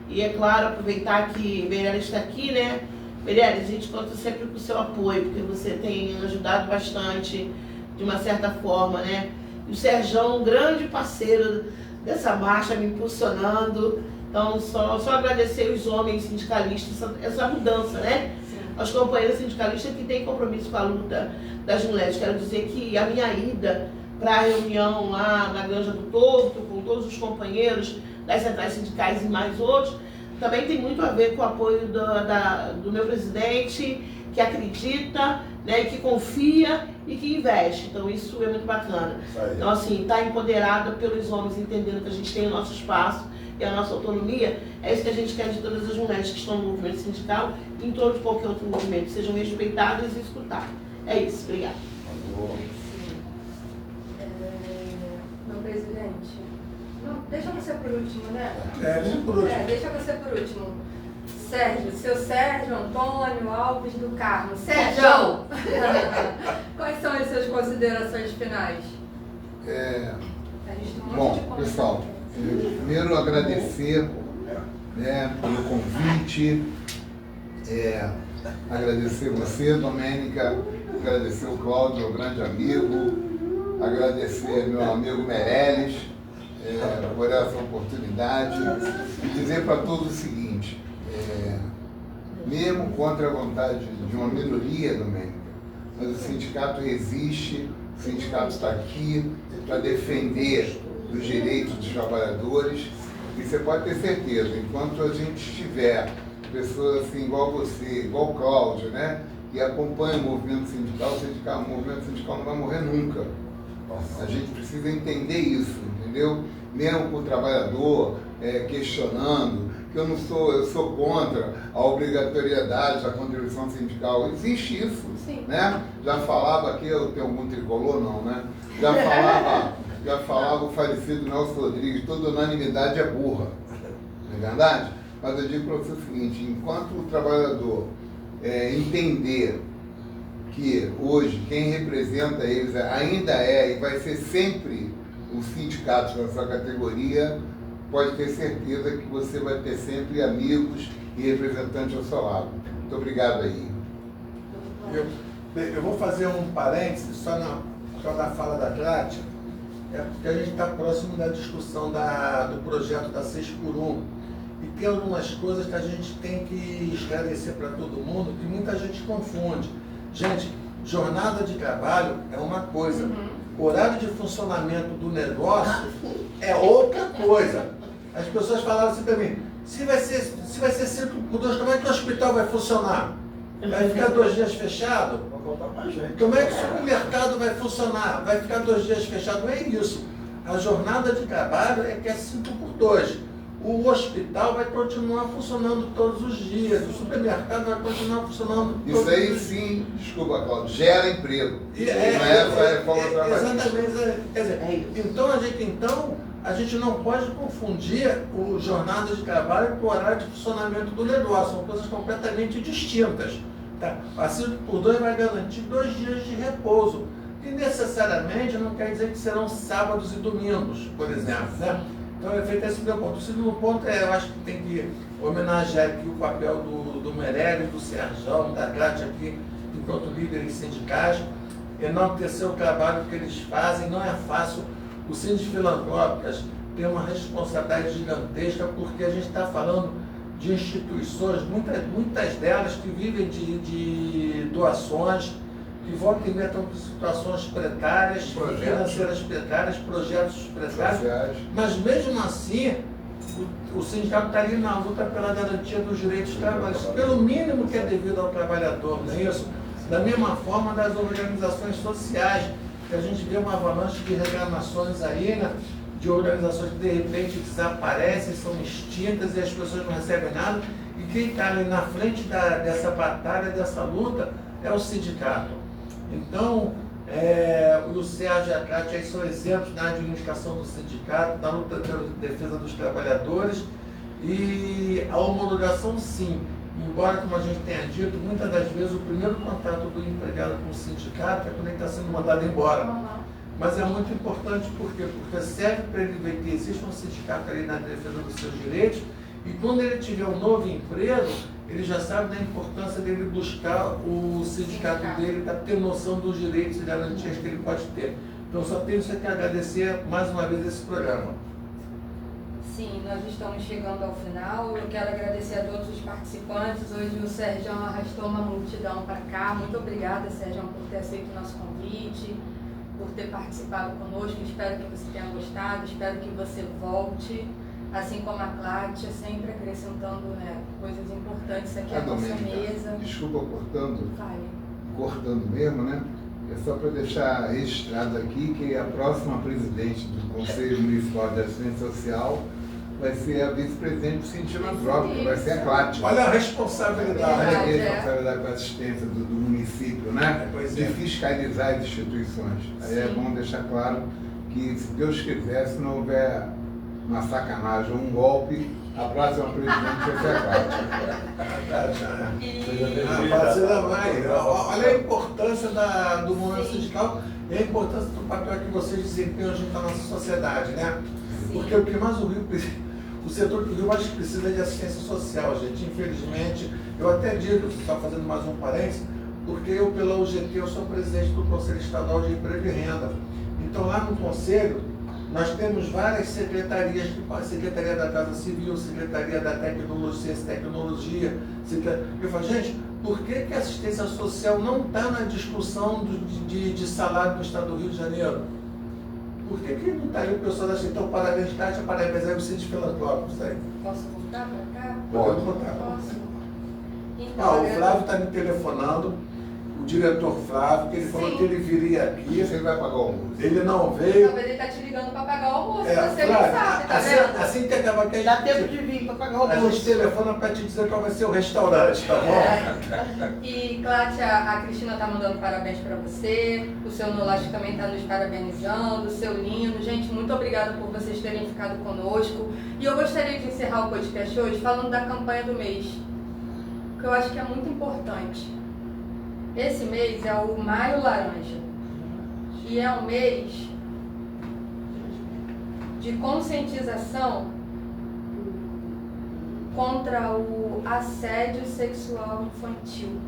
E é claro, aproveitar que Meirelles está aqui, né? Meirelles, a gente conta sempre com o seu apoio, porque você tem ajudado bastante, de uma certa forma, né? E o Sérgio, um grande parceiro dessa marcha, me impulsionando. Então, só agradecer os homens sindicalistas, essa mudança, né? Sim. Aos companheiros sindicalistas que têm compromisso com a luta das mulheres. Quero dizer que a minha ida para a reunião lá na Granja do Torto, com todos os companheiros das centrais sindicais e mais outros, também tem muito a ver com o apoio do meu presidente, que acredita, né, que confia e que investe. Então isso é muito bacana. Então assim, estar empoderada pelos homens, entendendo que a gente tem o nosso espaço e a nossa autonomia, é isso que a gente quer de todas as mulheres que estão no movimento sindical e em todo de qualquer outro movimento, sejam respeitadas e escutadas. É isso, obrigada. Meu presidente, não, deixa você por último, né? Deixa por último. Deixa você por último. Sérgio, seu Sérgio Antônio Alves do Carmo. Sérgio! Quais são as suas considerações finais? A gente tem um monte de Bom, pessoal, primeiro agradecer, né, pelo convite, agradecer você, Domênica, agradecer o Cláudio, meu grande amigo, agradecer meu amigo Meirelles por essa oportunidade e dizer para todos o seguinte, mesmo contra a vontade de uma minoria, Domênica, mas o sindicato resiste, o sindicato está aqui para defender os direitos dos trabalhadores e você pode ter certeza, enquanto a gente tiver pessoas assim igual você, igual o Cláudio, né, que acompanham o movimento sindical, o movimento sindical não vai morrer nunca. A gente precisa entender isso, entendeu? Mesmo com o trabalhador questionando, que eu sou contra a obrigatoriedade da contribuição sindical. Existe isso, Sim. Né? Já falava aqui, eu tenho algum tricolor não, né? Já falava o falecido Nelson Rodrigues, toda unanimidade é burra, não é verdade? Mas eu digo para você o seguinte, enquanto o trabalhador entender que hoje quem representa eles ainda e vai ser sempre o sindicato na sua categoria, pode ter certeza que você vai ter sempre amigos e representantes ao seu lado. Muito obrigado aí. Eu vou fazer um parênteses só na fala da Cláudia, porque a gente está próximo da discussão do projeto da 6x1 e tem algumas coisas que a gente tem que esclarecer para todo mundo que muita gente confunde. Gente, jornada de trabalho é uma coisa, O horário de funcionamento do negócio é outra coisa. As pessoas falaram assim para mim, se vai ser 5x2, como é que o hospital vai funcionar? Vai ficar 2 dias fechado? Vai faltar mais gente. Como é que o supermercado vai funcionar? Vai ficar 2 dias fechado? Não é isso. A jornada de trabalho é que é 5x2. O hospital vai continuar funcionando todos os dias. O supermercado vai continuar funcionando todos os dias. Isso aí sim, desculpa, Cláudio, gera emprego. Exatamente. Quer dizer, então a gente não pode confundir o jornada de trabalho com o horário de funcionamento do negócio. São coisas completamente distintas. Tá? A 5x2 vai garantir 2 dias de repouso. E necessariamente não quer dizer que serão sábados e domingos, por exemplo. Né? Então é feito esse meu ponto. O segundo ponto eu acho que tem que homenagear aqui o papel do Meirelles, do Serjão, da Gatti aqui, enquanto líderes sindicais, enaltecer o trabalho que eles fazem. Não é fácil. Os síndicos filantrópicos têm uma responsabilidade gigantesca, porque a gente está falando de instituições, muitas delas que vivem de doações, que voltam e metam em situações precárias, financeiras precárias, projetos precários, mas mesmo assim o sindicato está ali na luta pela garantia dos direitos trabalhistas, pelo mínimo que é devido ao trabalhador, não é isso? Da mesma forma das organizações sociais, que a gente vê uma avalanche de reclamações aí, né, de organizações que de repente desaparecem, são extintas e as pessoas não recebem nada, e quem está ali na frente dessa batalha, dessa luta, é o sindicato. Então, o Sérgio e a Cátia são exemplos na administração do sindicato, na luta pela defesa dos trabalhadores, e a homologação sim, embora, como a gente tenha dito, muitas das vezes o primeiro contato do empregado com o sindicato é quando ele está sendo mandado embora. Mas é muito importante porque serve para ele ver que existe um sindicato ali na defesa dos seus direitos, e quando ele tiver um novo emprego, ele já sabe da importância dele buscar o sindicato dele para ter noção dos direitos e garantias que ele pode ter. Então só tenho isso aqui a agradecer mais uma vez esse programa. Sim, nós estamos chegando ao final. Eu quero agradecer a todos os participantes. Hoje o Sérgio arrastou uma multidão para cá. Muito obrigada, Sérgio, por ter aceito o nosso convite, por ter participado conosco. Espero que você tenha gostado, espero que você volte, assim como a Cláudia, sempre acrescentando, né, coisas importantes aqui à nossa mesa. Desculpa cortando. Fale. Cortando mesmo, né? É só para deixar registrado aqui que a próxima presidente do Conselho Municipal de Assistência Social vai ser a vice-presidente do Sindicato Filantrópico, vai ser a Cláudia. Olha a responsabilidade. Olha a responsabilidade com a assistência do município, né? De fiscalizar as instituições. Aí é bom deixar claro que, se Deus quiser, se não houver uma sacanagem ou um golpe, a próxima presidente vai ser a Cláudia. Olha a importância do movimento sindical e a importância do papel que vocês desempenham junto à nossa sociedade, né? Porque o que mais o setor do Rio mais precisa é de assistência social, gente. Infelizmente, eu até digo, só fazendo mais um parênteses, porque eu, pela UGT, eu sou presidente do Conselho Estadual de Emprego e Renda. Então, lá no Conselho, nós temos várias secretarias, Secretaria da Casa Civil, Secretaria da Tecnologia, Ciência e Tecnologia. Eu falo, gente, por que a assistência social não está na discussão de salário do Estado do Rio de Janeiro? Por que não está aí o pessoal da assistência? Então, parabéns, Cátia, parabéns aí o Síndico Filantrópico. Posso voltar para cá? Pode voltar. Posso? Então, o Flávio está me telefonando, o diretor Flávio, que ele falou que ele viria aqui. Você vai pagar o almoço? Ele não veio. Talvez ele está te ligando para pagar o almoço, você Flávio, não sabe, tá vendo? assim que acabar aqui, Dá tempo de vir para pagar o a gente almoço. telefona para te dizer qual vai ser o restaurante, tá bom? E, Cláudia, a Cristina está mandando parabéns para você, o seu Nolache também está nos parabenizando, o seu Lino. Gente, muito obrigada por vocês terem ficado conosco. E eu gostaria de encerrar o podcast hoje falando da campanha do mês, que eu acho que é muito importante. Esse mês é o Maio Laranja, e é um mês de conscientização contra o assédio sexual infantil.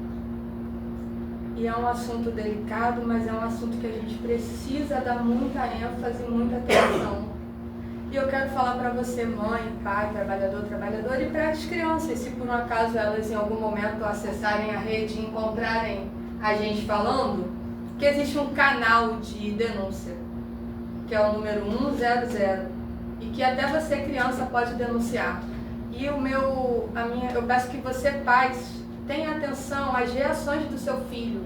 E é um assunto delicado, mas é um assunto que a gente precisa dar muita ênfase e muita atenção. E eu quero falar para você, mãe, pai, trabalhador, trabalhadora, e para as crianças, se por um acaso elas em algum momento acessarem a rede e encontrarem a gente falando, que existe um canal de denúncia, que é o número 100, e que até você, criança, pode denunciar. E eu peço que você, pais, tenha atenção às reações do seu filho,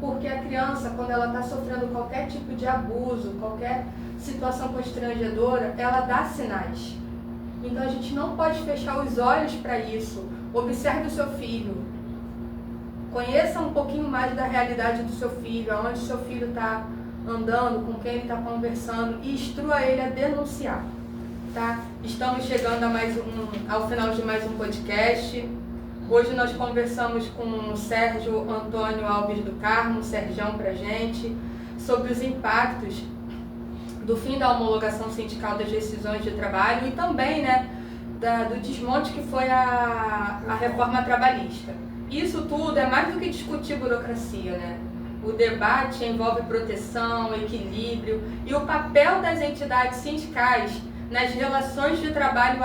porque a criança, quando ela está sofrendo qualquer tipo de abuso, qualquer situação constrangedora, ela dá sinais. Então a gente não pode fechar os olhos para isso. Observe o seu filho. Conheça um pouquinho mais da realidade do seu filho, aonde o seu filho está andando, com quem ele está conversando, e instrua ele a denunciar. Tá? Estamos chegando ao final de mais um podcast. Hoje nós conversamos com o Sérgio Antônio Alves do Carmo, Sergião pra gente, sobre os impactos do fim da homologação sindical das decisões de trabalho e também, né, do desmonte que foi a reforma trabalhista. Isso tudo é mais do que discutir burocracia, né? O debate envolve proteção, equilíbrio e o papel das entidades sindicais nas relações de trabalho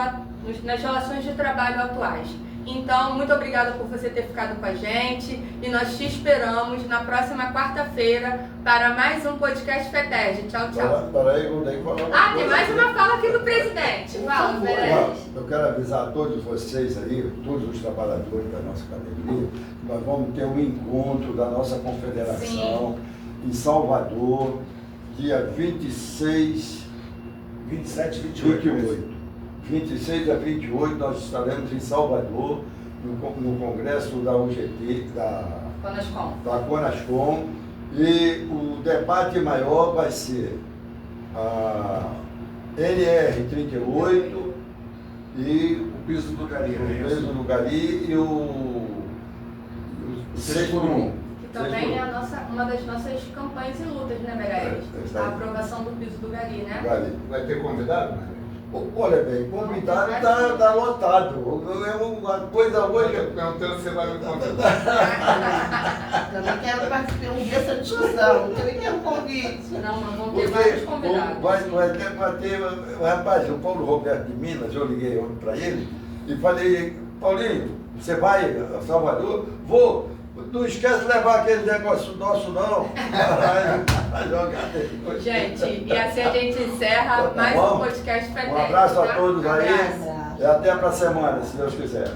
atuais. Então, muito obrigada por você ter ficado com a gente e nós te esperamos na próxima quarta-feira para mais um podcast FETERJ. Tchau, tchau. Peraí, vou daí falar. Tem mais uma fala aqui do presidente. Fala, Meirelles. Eu quero avisar a todos vocês aí, todos os trabalhadores da nossa academia, que nós vamos ter um encontro da nossa confederação em Salvador, dia 26, 27, 28. 26 a 28 nós estaremos em Salvador, no congresso da UGT, da Conascom, e o debate maior vai ser a NR38 e O piso do Gari. o peso do Gari e o 6 por 1. Que também é uma das nossas campanhas e lutas, né, Meirelles? É, A aprovação do piso do Gari, né? Vai ter convidado, né? Olha bem, convidado está lotado. É uma coisa hoje. Perguntando se você vai me convidar. Também quero participar dessa discussão, também quero convite. Não, mas vão ter vários convidados. Vai ter, rapaz, o Paulo Roberto de Minas, eu liguei ontem para ele e falei, Paulinho, você vai a Salvador? Vou. Não esquece de levar aquele negócio nosso, não. Vai jogar depois. Gente, e assim a gente encerra mais um podcast FETERJ. Um abraço a tá? todos aí. Abraço. E até para a semana, se Deus quiser.